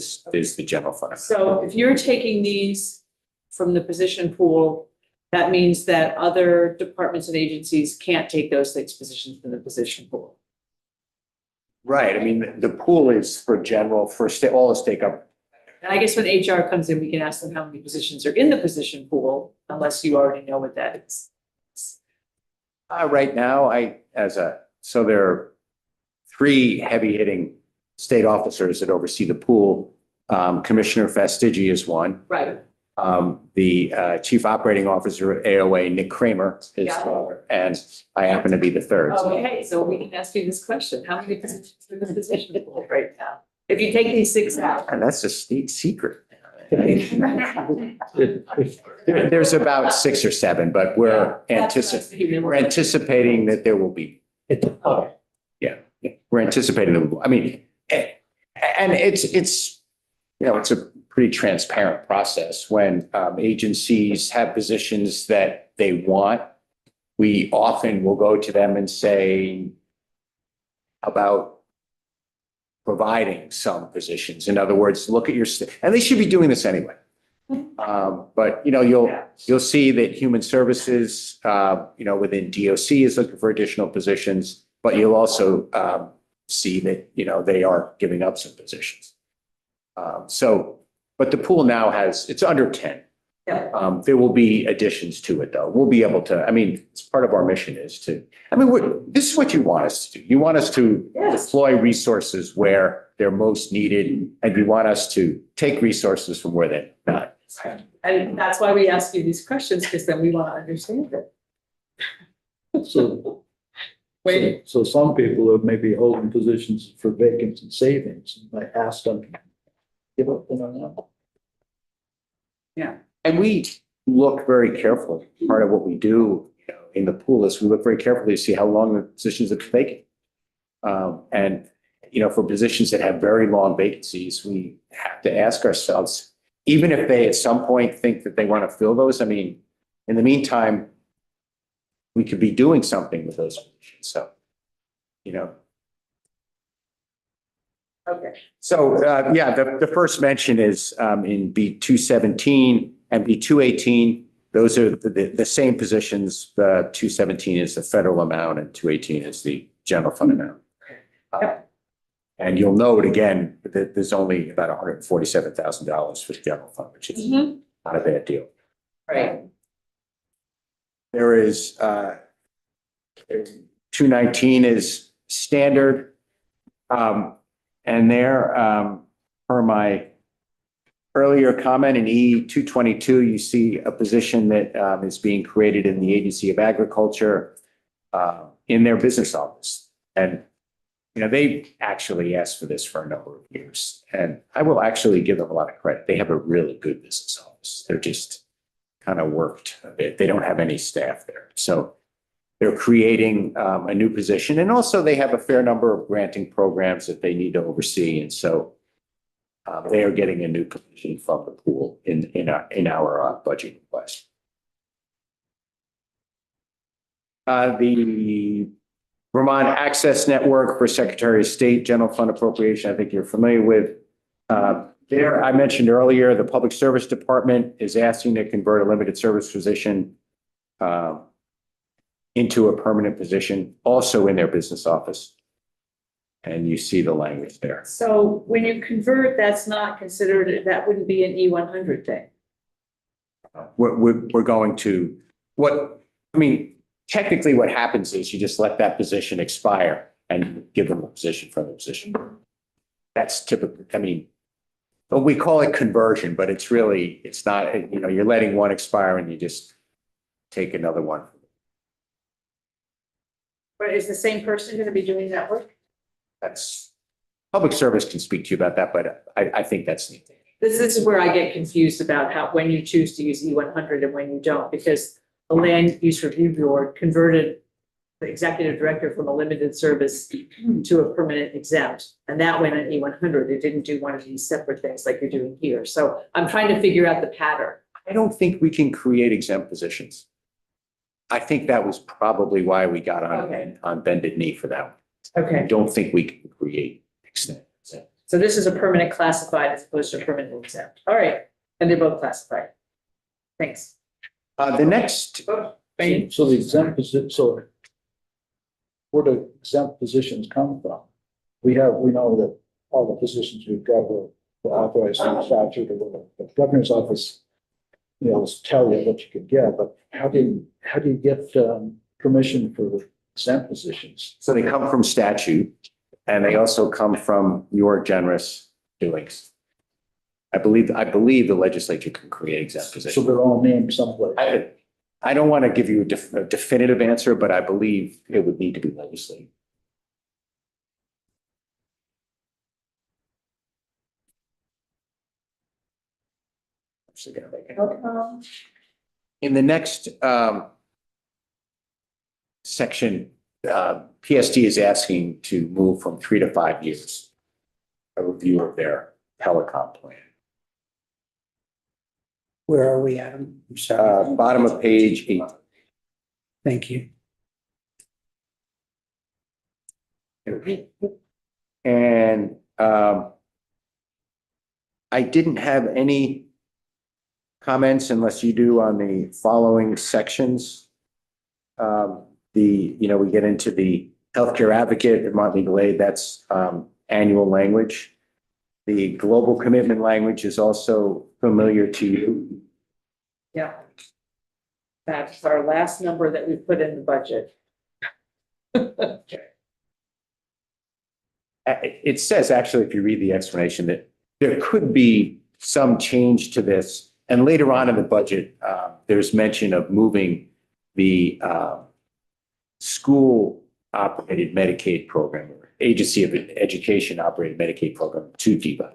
the general fund. So if you're taking these from the position pool, that means that other departments and agencies can't take those 6 positions from the position pool. Right, the pool is for general, all the state government. And I guess when HR comes in, we can ask them how many positions are in the position pool, unless you already know what that is. Right now, so there are 3 heavy hitting state officers that oversee the pool. Commissioner Fastigi is one. Right. The chief operating officer at AOA, Nick Kramer, is Yeah. one, and I happen to be the third. Okay, so we can ask you this question. How many positions are in the position pool right now? If you take these 6 out. And that's a state secret. If- There's about 6 or 7, but we're anticipating that there will be. Yeah, we're anticipating that. And it's a pretty transparent process when agencies have positions that they want. We often will go to them and say about providing some positions. In other words, look at and they should be doing this anyway. But you'll see that human services, within DOC is looking for additional positions, but you'll also see that, they are giving up some positions. But the pool now it's under 10. Yeah. There will be additions to it though. We'll be able to, it's part of our mission is this is what you want us to do. You want us to Yes. deploy resources where they're most needed, and you want us to take resources from where they're not. And that's why we ask you these questions, because then we want to understand it. So, Wait, so some people are maybe holding positions for vacants and savings, and I ask them, give up on that. And we look very carefully. Part of what we do, in the pool is we look very carefully to see how long the positions are vacant. And, for positions that have very long vacancies, we have to ask ourselves, even if they at some point think that they want to fill those, I mean, in the meantime, we could be doing something with those positions. So, okay. So, the first mention is in B 217 and B 218. Those are the same positions. The 217 is the federal amount and 218 is the general fund amount. And you'll note again that there's only about $147,000 for the general fund, which is not a bad deal. Right. There is 219 is standard. And there, per my earlier comment in E 222, you see a position that is being created in the Agency of Agriculture in their business office. And, they actually asked for this for a number of years. And I will actually give them a lot of credit. They have a really good business office. They're just kind of worked a bit. They don't have any staff there. So they're creating a new position. And also they have a fair number of granting programs that they need to oversee. And so they are getting a new position from the pool in our budget request. The Vermont Access Network for Secretary of State General Fund Appropriation, I think you're familiar with. There, I mentioned earlier, the Public Service Department is asking to convert a limited service position into a permanent position, also in their business office. And you see the language there. So when you convert, that's not considered, that wouldn't be an E100 thing. We're going to, technically what happens is you just let that position expire and give them a position from the position. That's typical, but we call it conversion, but it's not, you're letting one expire and you just take another one. But is the same person going to be doing that work? That's, public service can speak to you about that, but I think that's the thing. This is where I get confused about when you choose to use E100 and when you don't, because the Land Use Review Board converted the executive director from a limited service to a permanent exempt, and that went on E100. It didn't do one of these separate things like you're doing here. So I'm trying to figure out the pattern. I don't think we can create exempt positions. I think that was probably why we got on bended knee for that one. Okay. I don't think we can create exempt. So this is a permanent classified as opposed to a permanent exempt. All right. And they're both classified. Thanks. The next, So the exempt position, so where do exempt positions come from? We know that all the positions we've got were authorized in the statute or whatever. The governor's office, will tell you what you could get, but how do you get permission for exempt positions? so they come from statute and they also come from your generous doings. I believe the legislature can create exempt So positions. they're all named someplace. I don't want to give you a definitive answer, but I believe it would need to be legislated. In the next section, PSD is asking to move from 3 to 5 years, a review of their telecom plan. Where are we at? I'm sorry. Bottom of page 8. Thank you. And I didn't have any comments unless you do on the following sections. We get into the healthcare advocate, Vermont Legal Aid, that's annual language. The global commitment language is also familiar to you. Yeah. That's our last number that we put in the budget. It says, actually, if you read the explanation, that there could be some change to this And later on in the budget, there's mention of moving the school operated Medicaid program, or Agency of Education operated Medicaid program to DEVA.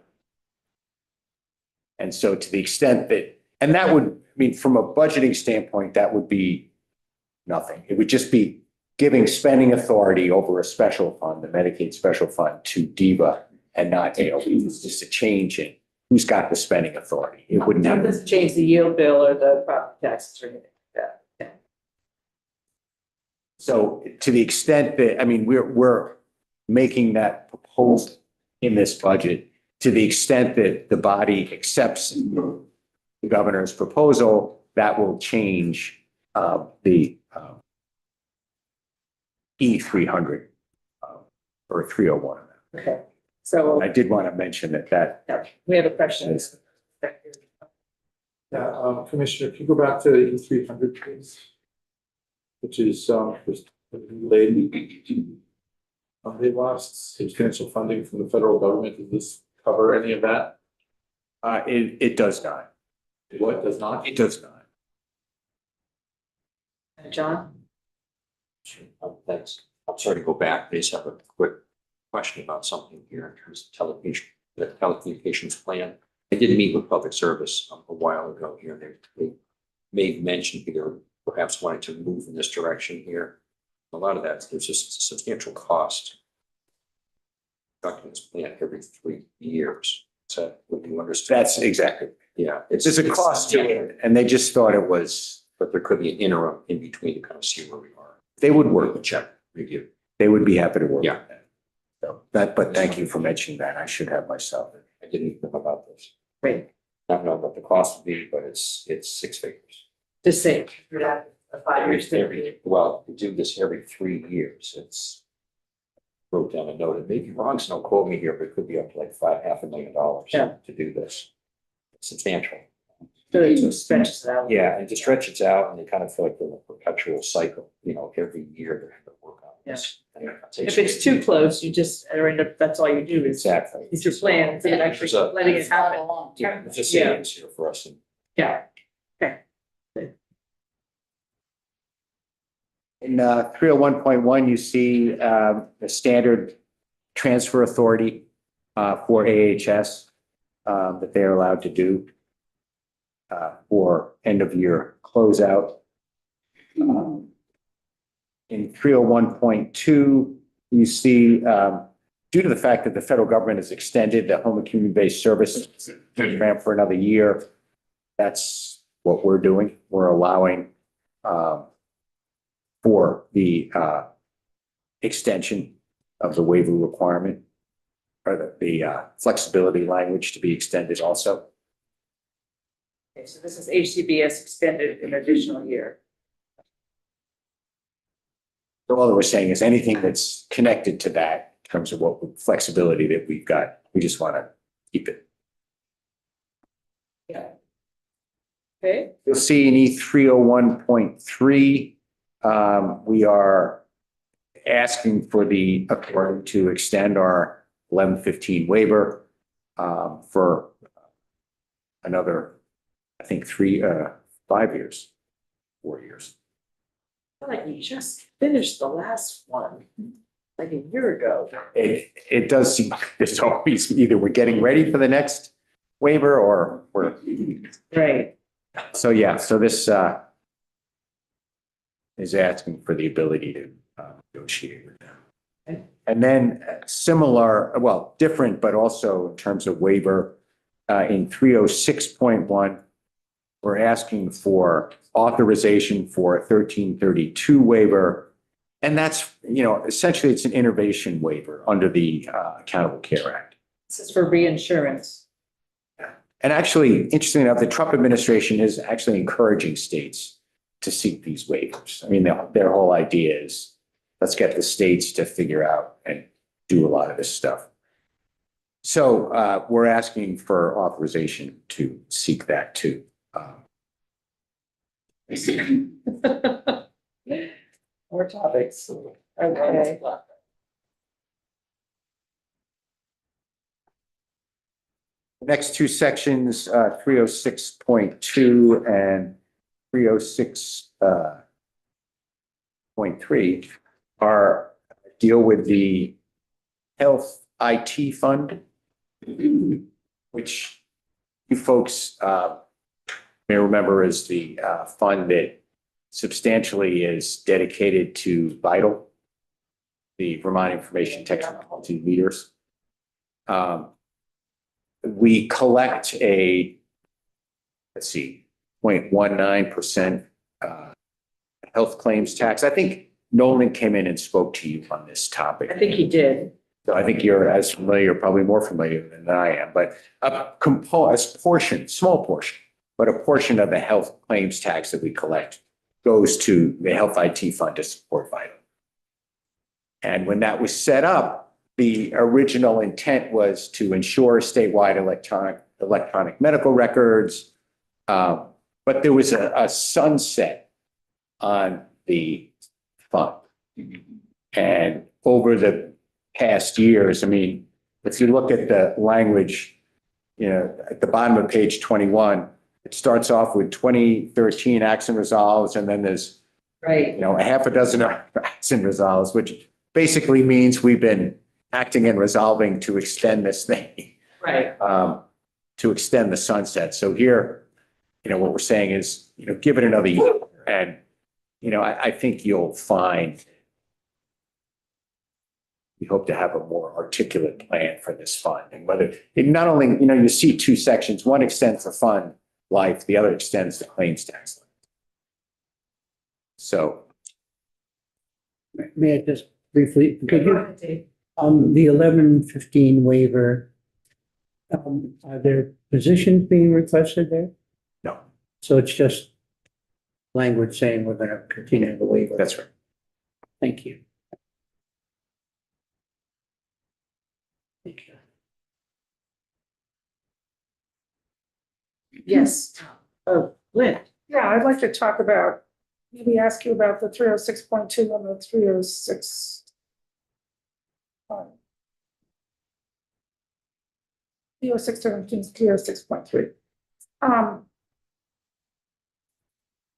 And so to the extent that, and that would, I mean, from a budgeting standpoint, that would be nothing. It would just be giving spending authority over a special fund, the Medicaid special fund, to DEVA and not AOE. It's just a change in who's got the spending authority. It wouldn't It have. doesn't change the yield bill or the property taxes or anything like that. So to the extent that, I mean, we're making that proposal in this budget, to the extent that the body accepts the governor's proposal, that will change the E300 or 301. Okay, so I did want to mention that we have a question. Yeah, Commissioner, if you go back to the E300, please, which is, just lady. They lost substantial funding from the federal government. Does this cover any of that? it does not. What does not? It does not. John? Sure. Thanks. I'm sorry to go back. I just have a quick question about something here in terms of the telecommunications plan. I did meet with public service a while ago here. They made mention here, perhaps wanting to move in this direction here. A lot of that, there's just a substantial cost. Documents plan every 3 years. So would you understand? That's exactly. Yeah. There's a cost to it, and they just thought it was, But there could be an interim in between to kind of see where we are. they would work With with check review. They would be happy to work Yeah. with that. So that, but thank you for mentioning that. I should have myself. I didn't even know about this. Great, Not know what the cost would be, but it's 6 figures. to say, a 5 years. Well, to do this every 3 years, it's wrote down a note, and maybe wrong, so don't quote me here, but it could be up to like $500,000 Yeah. to do this. It's substantial. So it stretches it out. Yeah, and to stretch it out, and they kind of feel like they're in a perpetual cycle, every year they're having to work on this. And it takes- If it's too close, you just, or end up, that's all you do is, Exactly. it's your plan, instead of actually letting it happen. Yeah, it's just Yeah. savings here for us. Yeah, In 301.1, you see the standard transfer authority for AHS that they're allowed to do for end of year closeout. In 301.2, you see due to the fact that the federal government has extended the home and community-based service program for another year, that's what we're doing. We're allowing for the extension of the waiver requirement or the flexibility language to be extended also. okay, so this is HCBS extended an additional year. So all that we're saying is anything that's connected to that in terms of what flexibility that we've got, we just want to keep it. Okay, You'll see in E301.3, we are asking for the authority to extend our 1115 waiver for another, I think, 5 years, 4 years. I feel like we just finished the last one, like a year ago. It does seem like there's always either we're getting ready for the next waiver or we're, Right, so yeah, so this is asking for the ability to negotiate with them. And then similar, well, different, but also in terms of waiver, in 306.1, we're asking for authorization for a 1332 waiver. And that's, essentially it's an innovation waiver under the Accountable Care Act. this is for reinsurance. And actually, interestingly enough, the Trump administration is actually encouraging states to seek these waivers. I mean, their whole idea is let's get the states to figure out and do a lot of this stuff. So we're asking for authorization to seek that too. More topics. Okay. next two sections, 306.2 and 306.3 are deal with the health IT fund, which you folks may remember is the fund that substantially is dedicated to Vital, the Vermont Information Technology leaders. We collect a, let's see, 0.19% health claims tax. I think Nolan came in and spoke to you on this topic. I think he did. So I think you're as familiar, probably more familiar than I am, but a portion, small portion, but a portion of the health claims tax that we collect goes to the health IT fund to support Vital. And when that was set up, the original intent was to ensure statewide electronic medical records. But there was a sunset on the fund. And over the past years, I mean, if you look at the language, at the bottom of page 21, it starts off with 2013 acts and resolves, and then there's, Right. a half a dozen acts and resolves, which basically means we've been acting and resolving to extend this thing. Right. To extend the sunset. So here, what we're saying is, give it another year. And, I think you'll find we hope to have a more articulate plan for this fund. And whether it not only, you see two sections, one extends the fund life, the other extends the claims tax life. So. May I just briefly, could Go you, ahead, Dave. the 1115 waiver, are there positions being requested there? No, So it's just language saying we're going to continue the waiver? that's right. Thank you. Thank you. Yes. Oh, Lynn. Yeah, I'd like to talk about, maybe ask you about the 306.2 and the 306. 306.3.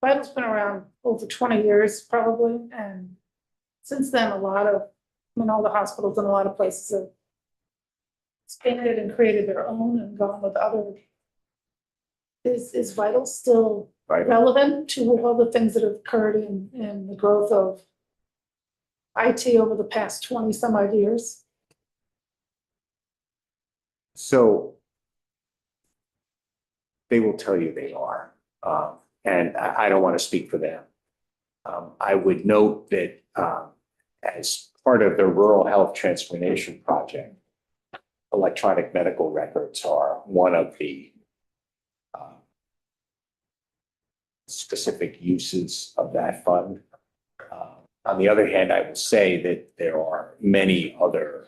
Vital's been around over 20 years probably, and since then, all the hospitals and a lot of places have expanded and created their own and gone with other. Is Vital still relevant to all the things that have occurred in the growth of IT over the past 20 some odd years? So they will tell you they are. And I don't want to speak for them. I would note that as part of the Rural Health Transformation Project, electronic medical records are one of the specific uses of that fund. On the other hand, I will say that there are many other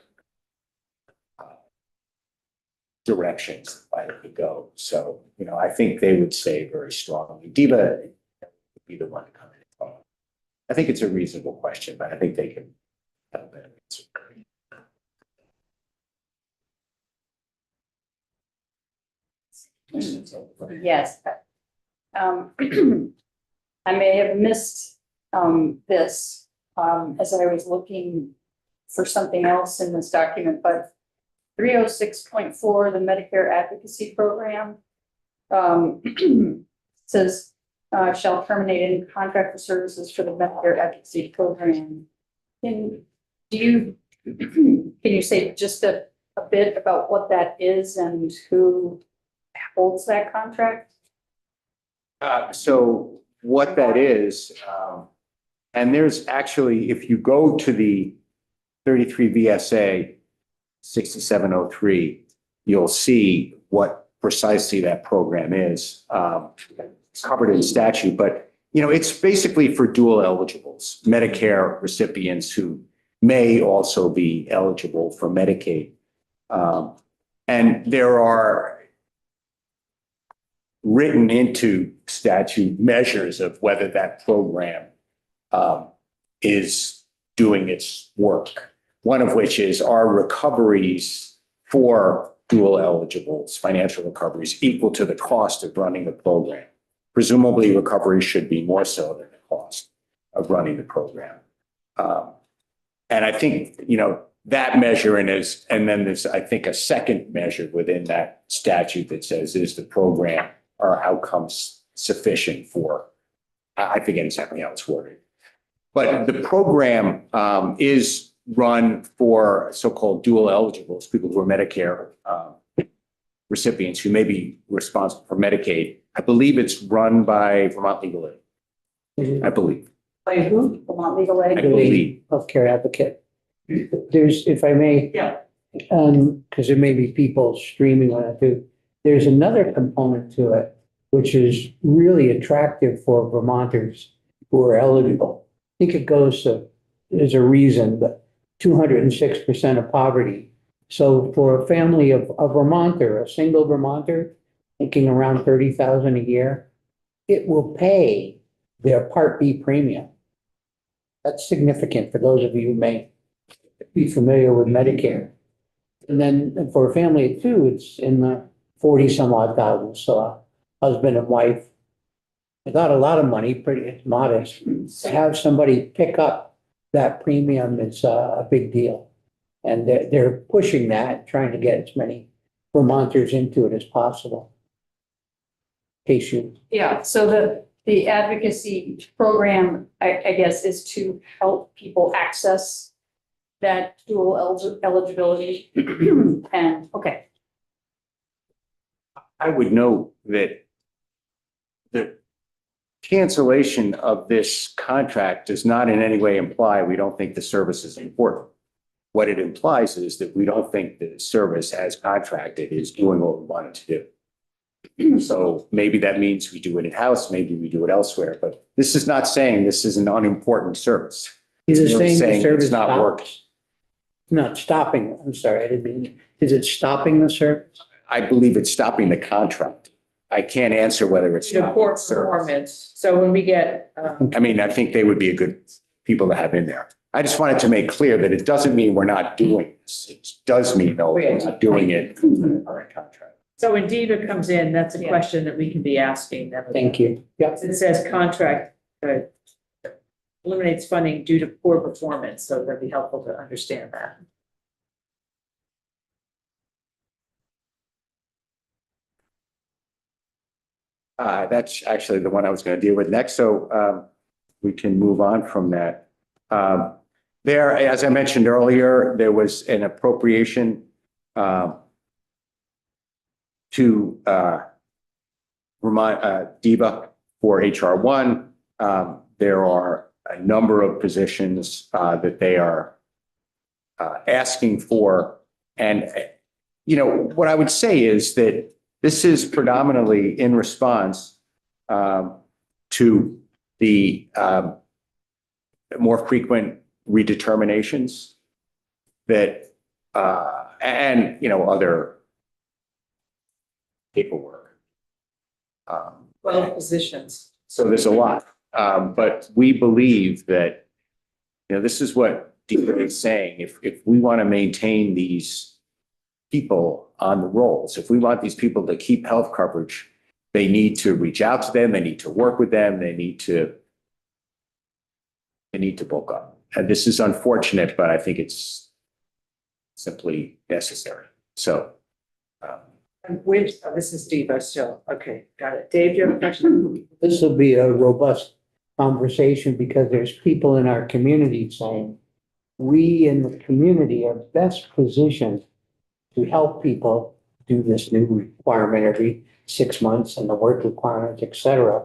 directions that it could go. So, I think they would say very strongly, Diva would be the one to come in and talk. I think it's a reasonable question, but I think they can have a better answer. Yes. I may have missed this as I was looking for something else in this document, but 306.4, the Medicare Advocacy Program, says shall terminate any contract for services for the Medicare Advocacy Program. Can you say just a bit about what that is and who holds that contract? So what that is, and there's actually, if you go to the 33 VSA 6703, you'll see what precisely that program is. It's covered in statute, but it's basically for dual eligibles, Medicare recipients who may also be eligible for Medicaid. And there are written into statute measures of whether that program is doing its work. One of which is our recoveries for dual eligibles, financial recovery is equal to the cost of running the program. Presumably, recovery should be more so than the cost of running the program. And I think, that measure and then there's, I think, a second measure within that statute that says, is the program or outcomes sufficient for, I forget exactly how it's worded. But the program is run for so-called dual eligibles, people who are Medicare recipients who may be responsible for Medicaid. I believe it's run by Vermont Legal Aid, I believe. By who? Vermont Legal I Aid? believe. Healthcare advocate. There's, if I may. Yeah. Because there may be people streaming on it too. There's another component to it, which is really attractive for Vermonters who are eligible. I think it goes to, there's a reason, but 206% of poverty. So for a family of a Vermonter, a single Vermonter, making around 30,000 a year, it will pay their Part B premium. That's significant for those of you who may be familiar with Medicare. And then for a family of two, it's in the 40 some odd thousand. So a husband and wife, without a lot of money, pretty modest, to have somebody pick up that premium is a big deal. And they're pushing that, trying to get as many Vermonters into it as possible. In case you. Yeah, so the advocacy program, I guess, is to help people access that dual eligibility. And, okay, I would note that the cancellation of this contract does not in any way imply we don't think the service is important. What it implies is that we don't think the service as contracted is doing what we want it to do. So maybe that means we do it in-house, maybe we do it elsewhere, but this is not saying this is an unimportant service. Is it It's merely saying the it's service not working. stops? Not stopping, I'm sorry, I didn't mean, is it stopping the service? I believe it's stopping the contract. I can't answer whether it's stopping Poor the service. performance. So when we get, I mean, I think they would be a good people to have in there. I just wanted to make clear that it doesn't mean we're not doing this. It does mean, though, we're not doing it in the current contract. so when DEVA comes in, that's a Yeah. question that we can be asking them. Thank you. Yep. It says contract eliminates funding due to poor performance, so that'd be helpful to understand that. That's actually the one I was going to deal with next. So we can move on from that. There, as I mentioned earlier, there was an appropriation to Vermont DEVA for HR 1. There are a number of positions that they are asking for. And, what I would say is that this is predominantly in response to the more frequent redeterminations that and other paperwork. 12 positions. So there's a lot, but we believe that this is what DEVA is saying. If we want to maintain these people on the rolls, if we want these people to keep health coverage, they need to reach out to them. They need to work with them. They need to bulk up. And this is unfortunate, but I think it's simply necessary. So. Which, this is DEVA still. Okay, got it. Dave, do you have a question? This will be a robust conversation because there's people in our community saying, we in the community are best positioned to help people do this new requirement every 6 months and the work requirements, et cetera.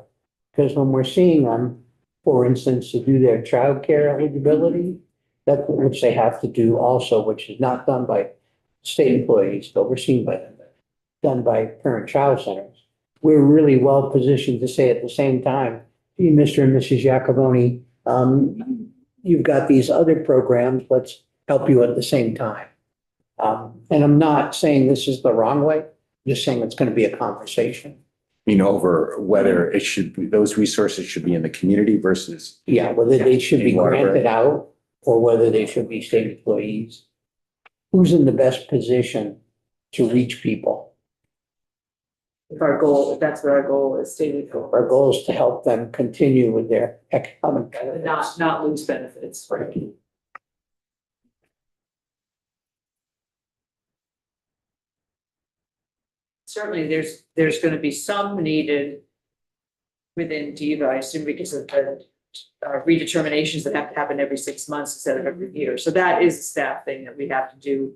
Because when we're seeing them, for instance, to do their childcare eligibility, that which they have to do also, which is not done by state employees, but overseen by them, done by parent child centers. We're really well positioned to say at the same time, hey, Mr. and Mrs. Giacoboni, you've got these other programs, let's help you at the same time. And I'm not saying this is the wrong way, I'm just saying it's going to be a conversation. Over whether it should be, those resources should be in the community versus. Yeah, whether they should be In Waterbury. granted out or whether they should be state employees. Who's in the best position to reach people. If our goal, if that's what our goal is, stated goal. Our goal is to help them continue with their economic And benefits. not lose benefits, right? Certainly, there's gonna be some needed within DIVA, I assume, because of the redeterminations that have to happen every 6 months instead of every year. So that is a staff thing that we have to do,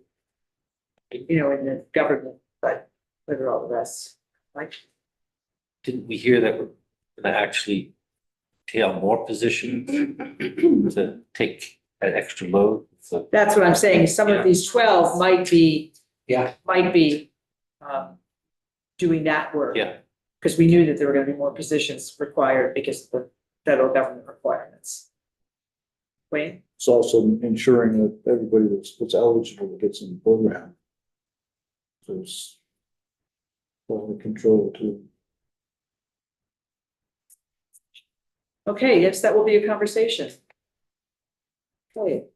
you know, in the government, but for all the rest, like, Didn't we hear that we're gonna actually tail more positions to take an extra load? So, that's what I'm saying. Some of these 12 might be, Yeah. doing that work. yeah, Because we knew that there were gonna be more positions required because of the federal government requirements. Wayne? It's also ensuring that everybody that's eligible gets in the program. So it's under control too. Okay, yes, that will be a conversation. Okay,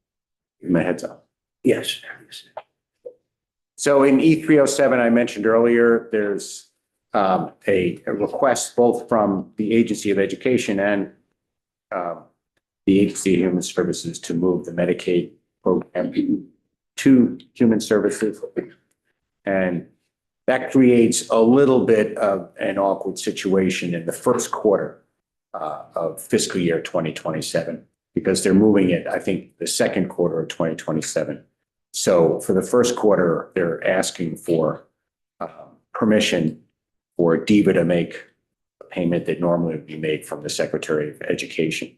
Give my heads up. Yes. So in E307, I mentioned earlier, there's a request both from the Agency of Education and the Agency of Human Services to move the Medicaid program to Human Services. And that creates a little bit of an awkward situation in the first quarter of fiscal year 2027, because they're moving it, I think, the second quarter of 2027. So for the first quarter, they're asking for permission for DIVA to make a payment that normally would be made from the Secretary of Education.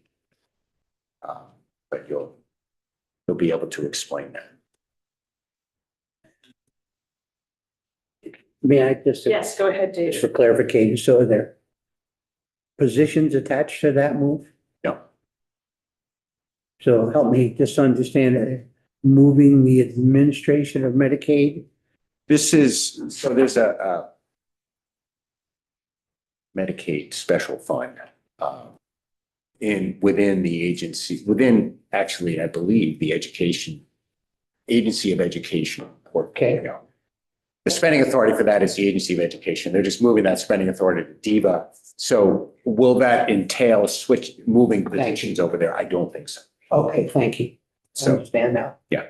But you'll be able to explain that. May I just? yes, go ahead, Just for David. clarification, so are there positions attached to that move? No. So help me just understand, moving the administration of Medicaid? This is, so there's a Medicaid special fund within the agency, within, actually, I believe, the Agency of Education. Okay. The spending authority for that is the Agency of Education. They're just moving that spending authority to DIVA. So will that entail moving positions over there? I don't think so. Okay, thank you. I So, understand now. yeah.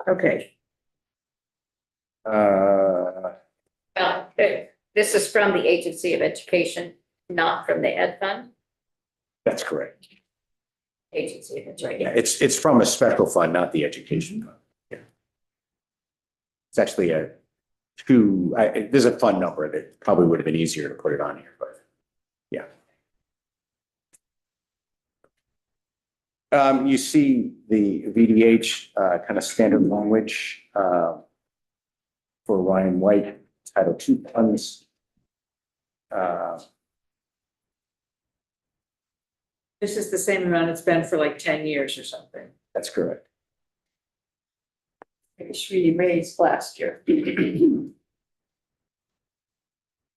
Okay, Uh, Well, this is from the Agency of Education, not from the Ed Fund, that's correct. Agency of Yeah, Education. it's from a special fund, not the education fund. Yeah. It's actually there's a fund number that probably would have been easier to put it on here, but yeah. You see the VDH kind of standard language for Ryan White, Title II funds. this is the same amount it's been for like 10 years or something. That's correct. It was really raised last year. And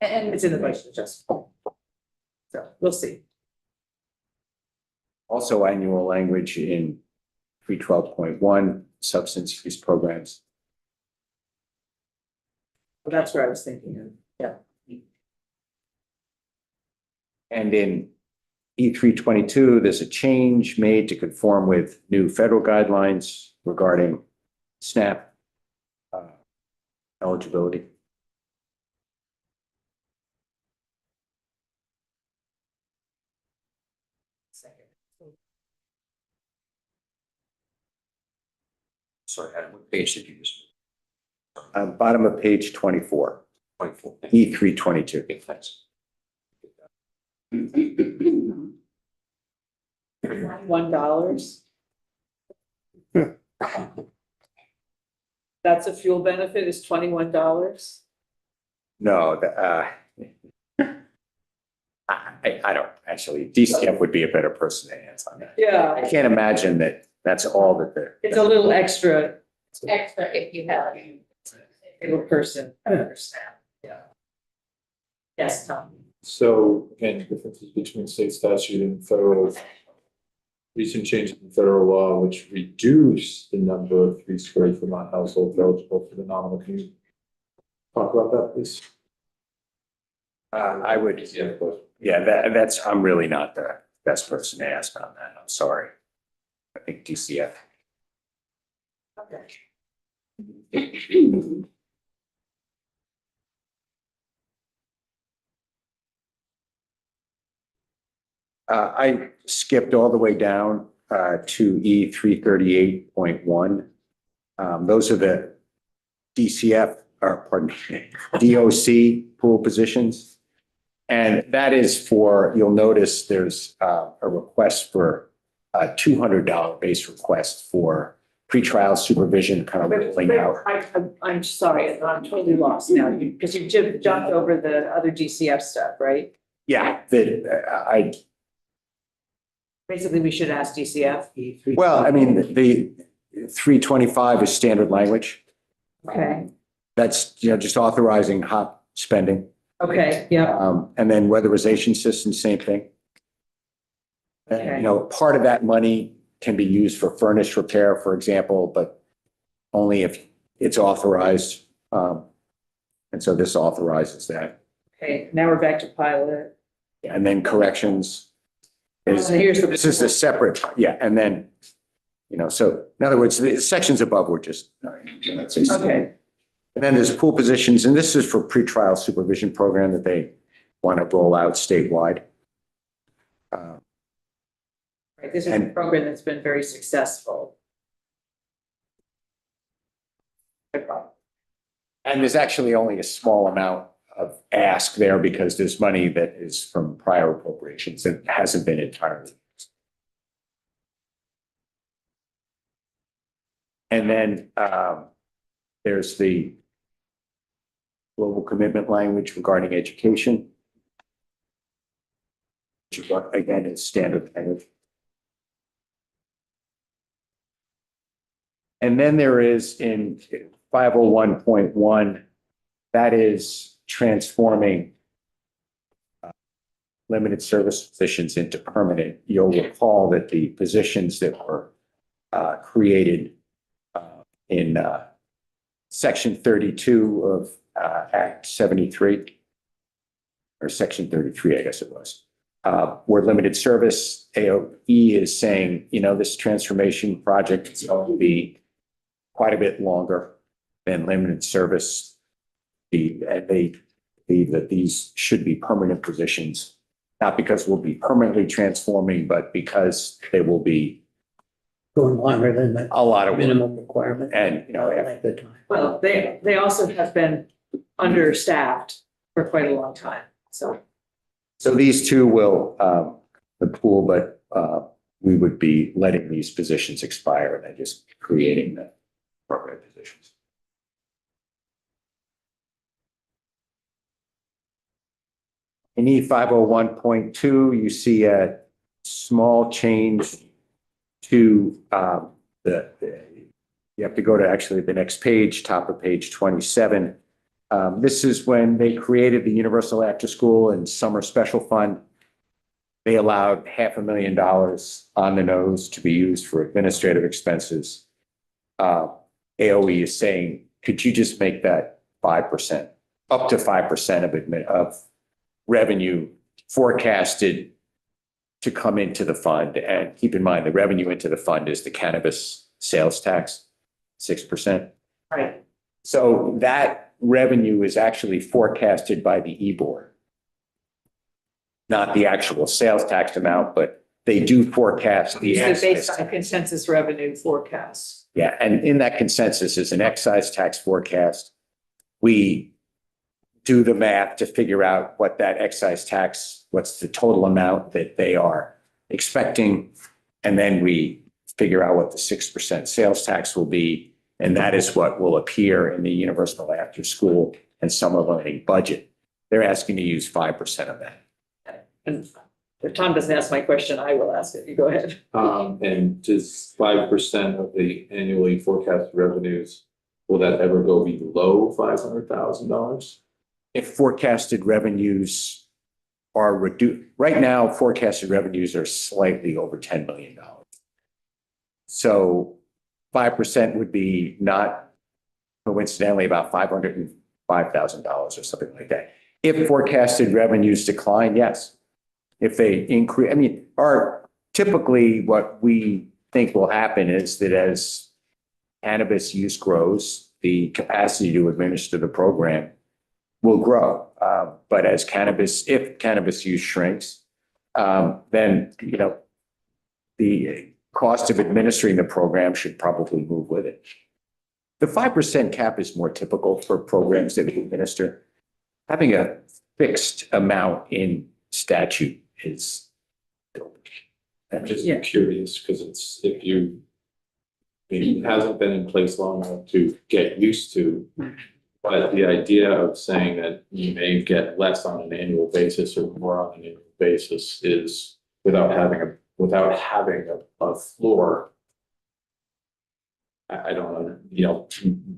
It's in the budget adjustment. So we'll see. Also annual language in 312.1 substance use programs. Well, that's where I was thinking of, yeah. And in E322, there's a change made to conform with new federal guidelines regarding SNAP eligibility. sorry, Adam, what page did you use? Bottom of page 24, 24. E322. Okay, thanks. $1. That's a fuel benefit is $21. No, I don't actually, DCF would be a better person to answer on that. Yeah, I can't imagine that that's all that they're. it's a little extra, Extra if you have. little person, I understand, yeah. Yes, Tom. So again, differences between state statute and federal recent changes in federal law which reduce the number of three-story Vermont households eligible for the nominal. Can you talk about that, please? I would, Yeah, of course. yeah, that's, I'm really not the best person to ask on that. I'm sorry. I think DCF. I skipped all the way down to E 338.1. Those are the DCF, or pardon me, DOC pool positions. And that is for, you'll notice there's a request for a $200 base request for pretrial supervision, kind of laying out. I'm sorry, I'm totally lost now, because you jumped over the other DCF stuff, right? Yeah, that Basically, we should ask DCF. well, I mean, the 325 is standard language. Okay, That's, you know, just authorizing hot spending. okay, yeah, And then weatherization system, same thing. And, Okay. you know, part of that money can be used for furnace repair, for example, but only if it's authorized. And so this authorizes that. okay, now we're back to pilot. And then corrections is, And here's the- this is a separate, yeah, and then, you know, so in other words, the sections above were just. Okay, And then there's pool positions, and this is for pretrial supervision program that they want to roll out statewide. right, this is a And- program that's been very successful. And there's actually only a small amount of ask there because there's money that is from prior appropriations that hasn't been entirely used. And then there's the global commitment language regarding education, which again is standard language. And then there is in 501.1, that is transforming limited service positions into permanent. You'll recall that the positions that were created in Section 32 of Act 73, or Section 33, I guess it was, were limited service. AOE is saying, you know, this transformation project is going to be quite a bit longer than limited service. They believe that these should be permanent positions, not because we'll be permanently transforming, but because they will be Going longer than the a lot of work. minimum requirement. And, you know, At the time. Well, they also have been understaffed for quite a long time, so. so these two will, the pool, but we would be letting these positions expire and then just creating the appropriate positions. In E 501.2, you see a small change to you have to go to actually the next page, top of page 27. This is when they created the Universal After School and Summer Special Fund. They allowed $500,000 on the nose to be used for administrative expenses. AOE is saying, could you just make that 5%, up to 5% of revenue forecasted to come into the fund? And keep in mind, the revenue into the fund is the cannabis sales tax, 6%. Right. So that revenue is actually forecasted by the e-board. Not the actual sales tax amount, but they do forecast the It's based excise. on consensus revenue forecasts. Yeah, and in that consensus is an excise tax forecast. We do the math to figure out what that excise tax, what's the total amount that they are expecting. And then we figure out what the 6% sales tax will be. And that is what will appear in the Universal After School and Summer Learning budget. They're asking to use 5% of that. And if Tom doesn't ask my question, I will ask it. You go ahead. And does 5% of the annually forecast revenues, will that ever go below $500,000? If forecasted revenues are reduced, right now forecasted revenues are slightly over $10 million. So 5% would be not coincidentally about $505,000 or something like that. If forecasted revenues decline, yes. If they increase, I mean, typically what we think will happen is that as cannabis use grows, the capacity to administer the program will grow. But if cannabis use shrinks, then, the cost of administering the program should probably move with it. The 5% cap is more typical for programs that we administer. Having a fixed amount in statute is. I'm just Yeah. curious, because it hasn't been in place long enough to get used to. But the idea of saying that you may get less on an annual basis or more on an annual basis is without having a floor. I don't know,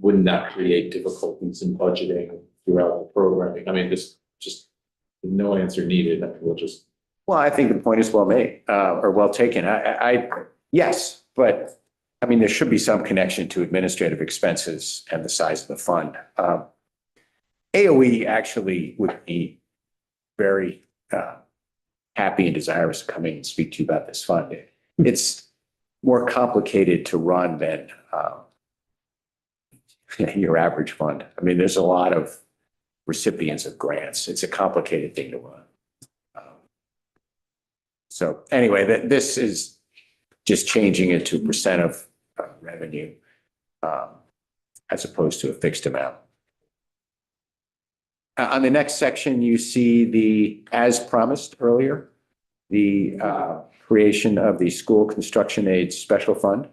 wouldn't that create difficulties in budgeting throughout the programming? I mean, just no answer needed. I mean, we'll just. Well, I think the point is well made, or well taken. Yes, but I mean, there should be some connection to administrative expenses and the size of the fund. AOE actually would be very happy and desirous to come in and speak to you about this fund. It's more complicated to run than your average fund. I mean, there's a lot of recipients of grants. It's a complicated thing to run. So anyway, this is just changing it to percent of revenue as opposed to a fixed amount. On the next section, you see as promised earlier, the creation of the School Construction Aid Special Fund.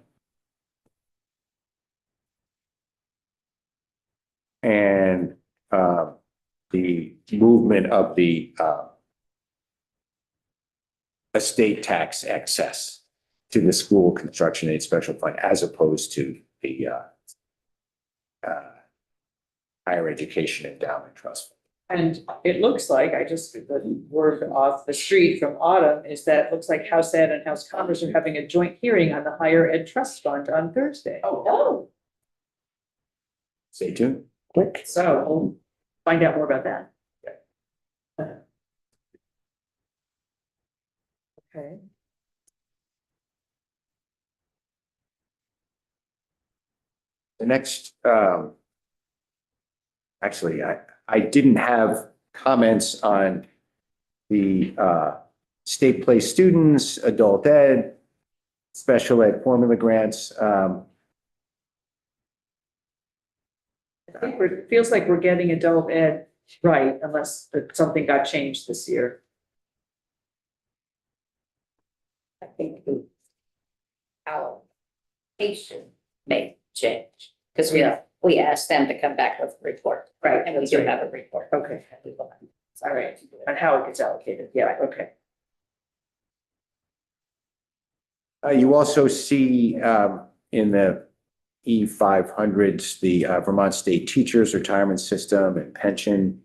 And the movement of the estate tax excess to the School Construction Aid Special Fund as opposed to the Higher Education Endowment Trust Fund. And it looks like, I just, the word off the street from Autumn is that it looks like House Ed and House Commerce are having a joint hearing on the Higher Ed Trust Fund on Thursday. Oh, Stay tuned. Quick. So we'll find out more about that. Okay. The next, actually, I didn't have comments on the state place students, adult ed, special ed formula grants. I think it feels like we're getting adult ed right, unless something got changed this year. I think the allocation may change, because we asked them to come back with a report. Right, And we that's do right. have a report. Okay, We will have. all right, and how it gets allocated, yeah, okay. You also see in the E500s, the Vermont State Teachers Retirement System and pension,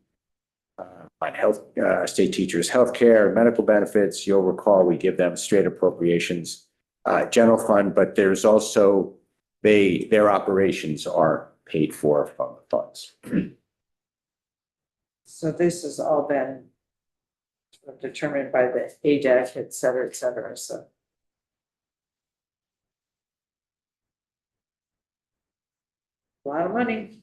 on health, state teachers' healthcare, medical benefits. You'll recall we give them straight appropriations, general fund, but there's also their operations are paid for from the funds. So this has all been sort of determined by the ADEC, et cetera, so. A lot of money.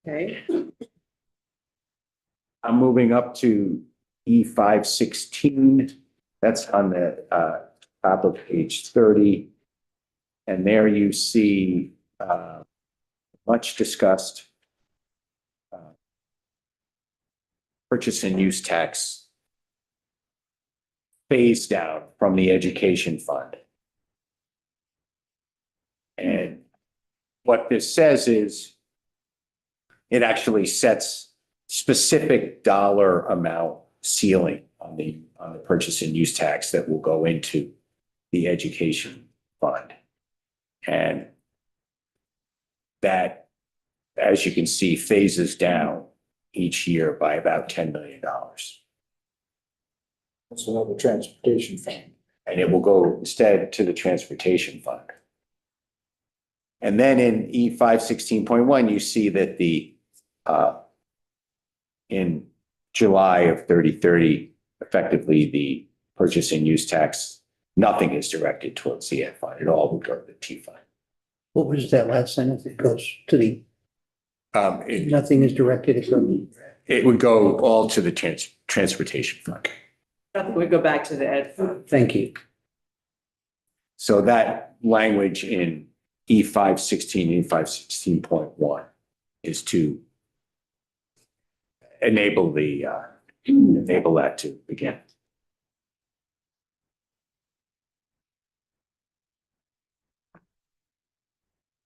Okay, I'm moving up to E516. That's on the top of page 30. And there you see much discussed purchase and use tax phased down from the education fund. And what this says is it actually sets specific dollar amount ceiling on the purchase and use tax that will go into the education fund. And that, as you can see, phases down each year by about $10 million. That's another transportation fund. and it will go instead to the transportation fund. And then in E 516.1, you see that in July of 3030, effectively the purchase and use tax, nothing is directed towards the ed fund. It all would go to the T fund. What was that last sentence? It goes to the, It, nothing is directed at the. it would go all to the transportation fund. We go back to the ed fund. Thank you. So that language in E 516, E 516.1 is to enable that to begin.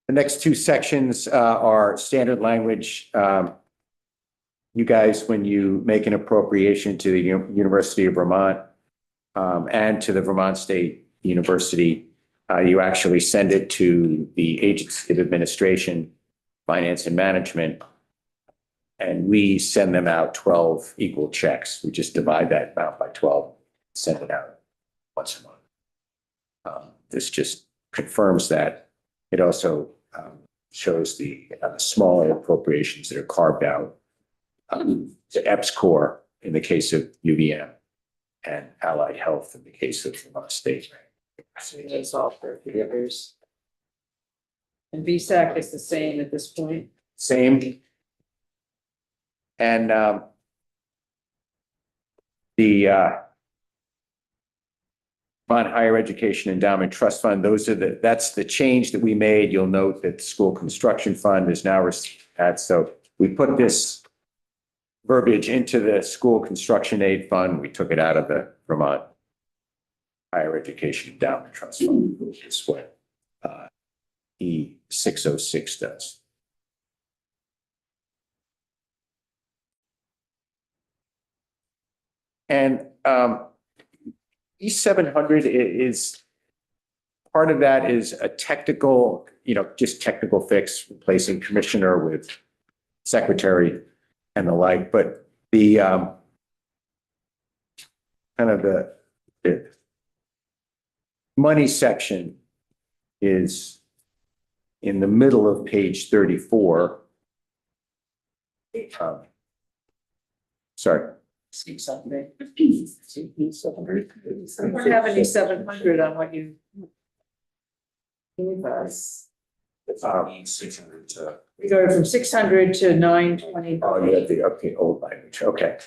The next two sections are standard language. You guys, when you make an appropriation to the University of Vermont and to the Vermont State University, you actually send it to the Agency of Administration, Finance and Management, and we send them out 12 equal checks. We just divide that amount by 12, send it out once a month. This just confirms that. It also shows the smaller appropriations that are carved out to EPSCOR in the case of UVM and Allied Health in the case of Vermont State. So that's all for a few years. And VSAC is the same at this point. Same. And the Vermont Higher Education Endowment Trust Fund, that's the change that we made. You'll note that the School Construction Fund is now received that. So we put this verbiage into the School Construction Aid Fund. We took it out of the Vermont Higher Education Endowment Trust Fund, which is what E606 does. And E700 is, part of that is a technical, just technical fix, replacing commissioner with secretary and the like. But the kind of the money section is in the middle of page 34. Sorry. I don't have any 700 on what you gave us. 600 to. We go from 600 to 920. Oh, you have the old language. Okay.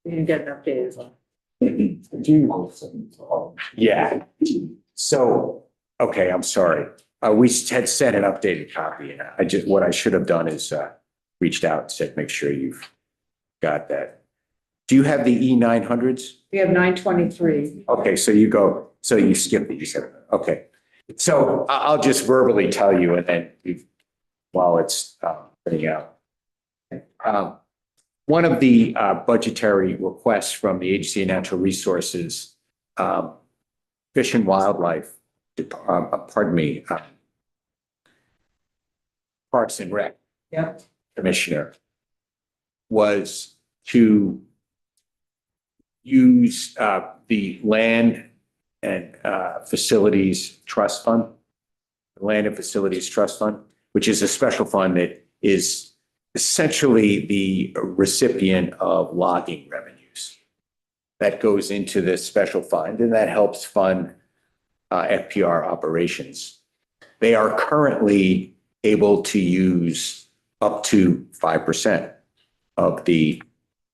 We didn't get an updated one. Yeah. So, okay, I'm sorry. We had sent an updated copy, and what I should have done is reached out and said, make sure you've got that. Do you have the E900s? We have 923. Okay, so you skip the E7. Okay. So I'll just verbally tell you, and then while it's printing out. One of the budgetary requests from the Agency of Natural Resources, Fish and Wildlife, Parks and Rec Commissioner, was to use the Land and Facilities Trust Fund, which is a special fund that is essentially the recipient of logging revenues. That goes into this special fund, and that helps fund FPR operations. They are currently able to use up to 5% of the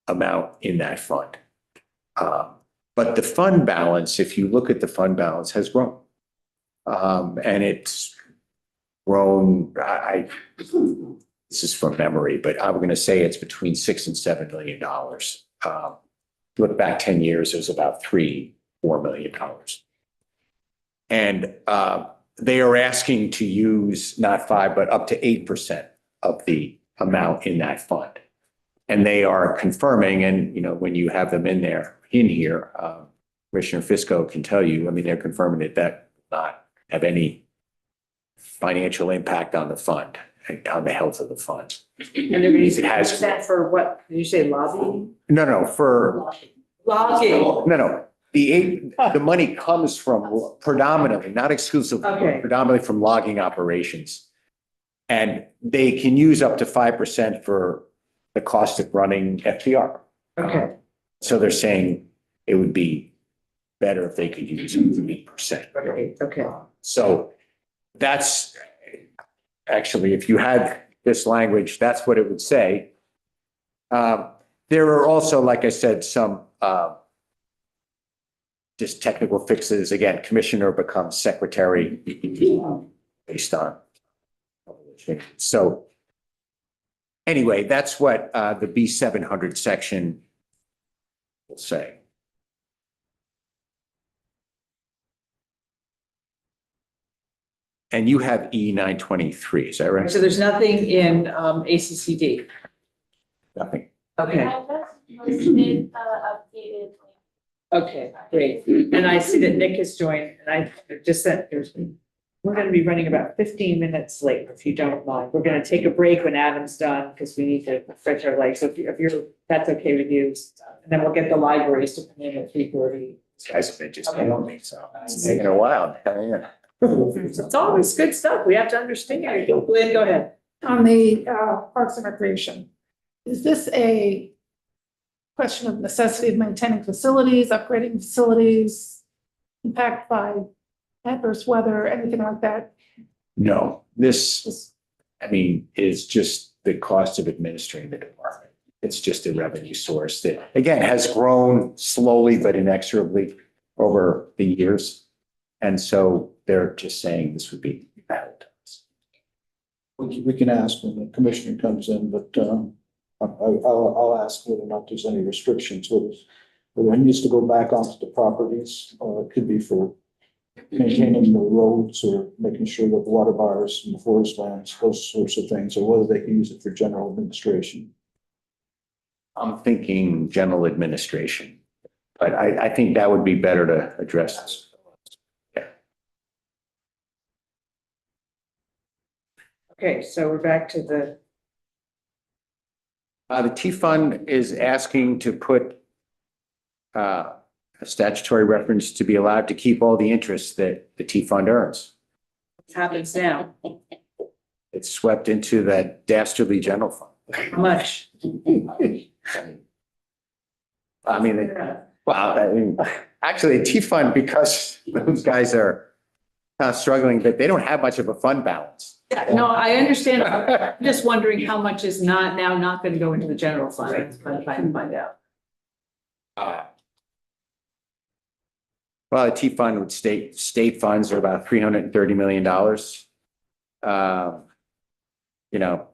amount in that fund. But the fund balance, if you look at the fund balance, has grown. And it's grown, this is from memory, but I'm going to say it's between $6 and $7 million. Look back 10 years, it was about $3-4 million. And they are asking to use not 5, but up to 8% of the amount in that fund. And they are confirming, and when you have them in here, Commissioner Fisco can tell you, they're confirming that will not have any financial impact on the fund, on the health of the fund. And they're gonna use It has- that for what? Did you say lobbying? No, for, Logging. no. The money comes from predominantly, not exclusively, Okay. predominantly from logging operations. And they can use up to 5% for the cost of running FTR. Okay, So they're saying it would be better if they could use 8%. okay. So that's actually, if you had this language, that's what it would say. There are also, like I said, some just technical fixes. Again, commissioner becomes secretary based on. So anyway, that's what the B700 section will say. And you have E923, is that right? So there's nothing in ACCD. Nothing. Okay, Updated. okay, great. And I see that Nick has joined, and I just sent, we're gonna be running about 15 minutes late, if you don't mind. We're gonna take a break when Adam's done, because we need to stretch our legs. So if you're, that's okay with you. And then we'll get the libraries to come in at 3:30. These guys have been just on me, so it's taking a while. Yeah. It's always good stuff. We have to understand. Lynn, go ahead. On the Parks and Recreation, is this a question of necessity of maintaining facilities, upgrading facilities, impact by adverse weather, anything like that? No, this, I mean, is just the cost of administering the department. It's just a revenue source that, again, has grown slowly but inexorably over the years. And so they're just saying this would be bad. We can ask when the commissioner comes in, but I'll ask whether or not there's any restrictions, whether it needs to go back onto the properties, or it could be for maintaining the roads or making sure that the water bars and the forest lands, those sorts of things, or whether they can use it for general administration. I'm thinking general administration, but I think that would be better to address this. Okay, so we're back to the, The T fund is asking to put a statutory reference to be allowed to keep all the interest that the T fund earns. what happens now? It's swept into that dastardly general fund. How much? I mean, actually, a T fund, because those guys are kind of struggling, but they don't have much of a fund balance. No, I understand. I'm just wondering how much is not going to go into the general fund. That's what I'm trying to find out. Well, a T fund with state funds are about $330 million. You know,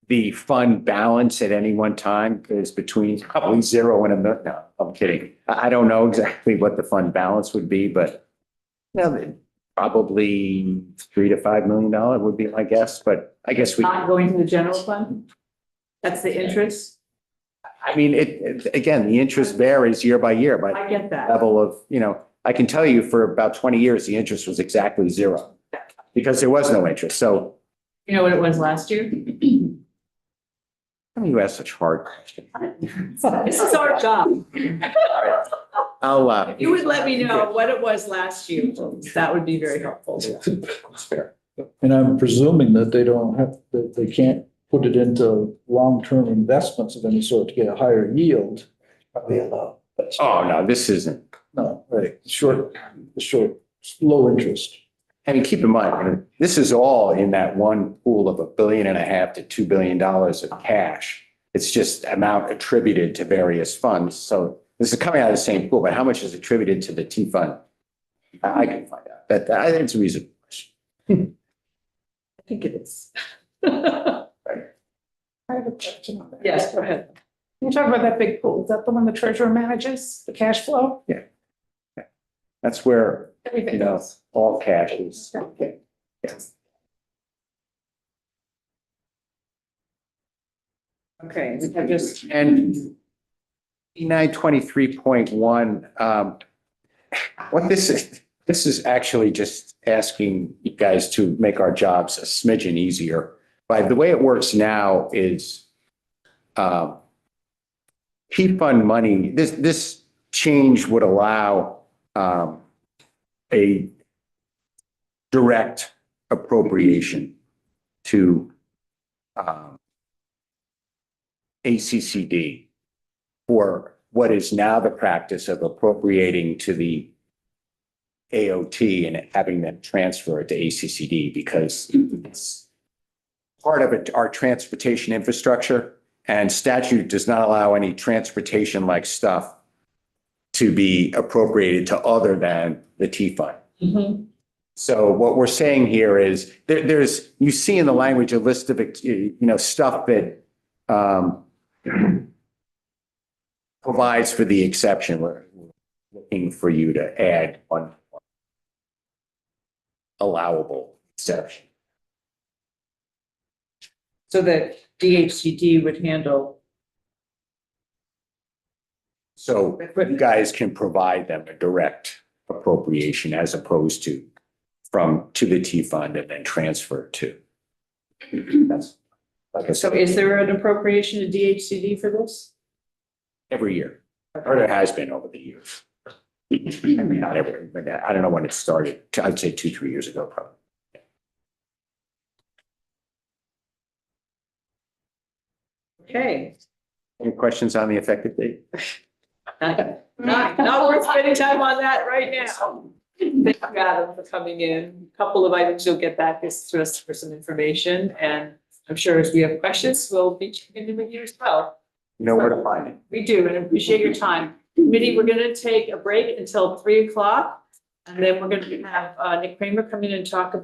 the fund balance at any one time is between probably 0 and $1 million. No, I'm kidding. I don't know exactly what the fund balance would be, but probably $3 to $5 million would be my guess, but I guess we. Not going to the general fund? That's the interest? I mean, again, the interest varies year by year, but I get that. level of, I can tell you for about 20 years, the interest was exactly 0 because there was no interest. So. You know what it was last year? I mean, you ask such hard questions. This is our job. I'll, If you would let me know what it was last year, that would be very helpful. That's fair. And I'm presuming that that they can't put it into long-term investments of any sort to get a higher yield. Probably allowed. Oh, no, this isn't. No, right, low interest. I mean, keep in mind, this is all in that one pool of $1.5 billion to $2 billion of cash. It's just amount attributed to various funds. So this is coming out of the same pool, but how much is attributed to the T fund? I can find out. I think it's a reasonable question. I think it is. I have a question on that. Yes, go ahead. You talk about that big pool, is that the one the treasurer manages, the cash flow? That's where, Everything else? all cash is. Yes. Okay, we have just, And E923.1, what this is actually just asking you guys to make our jobs a smidgen easier But the way it works now is key fund money, this change would allow a direct appropriation to ACCD for what is now the practice of appropriating to the AOT and having them transfer it to ACCD because it's part of it, our transportation infrastructure, and statute does not allow any transportation-like stuff to be appropriated to other than the T fund. So what we're saying here is there's, you see in the language, a list of, stuff that provides for the exception. We're looking for you to add one allowable exception. So that DHCD would handle. So you guys can provide them a direct appropriation as opposed to to the T fund and then transfer to. That's like I So said, is there an appropriation to DHCD for this? every year, or there has been over the years. I mean, not every, but I don't know when it started. I'd say 2-3 years ago, probably. Okay. Any questions on the effective date? Not worth spending time on that right now. Thank you, Adam, for coming in. A couple of items you'll get back is to us for some information, and I'm sure if we have questions, we'll be checking in with you as well. You know where to find it. We do, and I appreciate your time. Committee, we're gonna take a break until 3 o'clock, and then we're gonna have Nick Kramer come in and talk about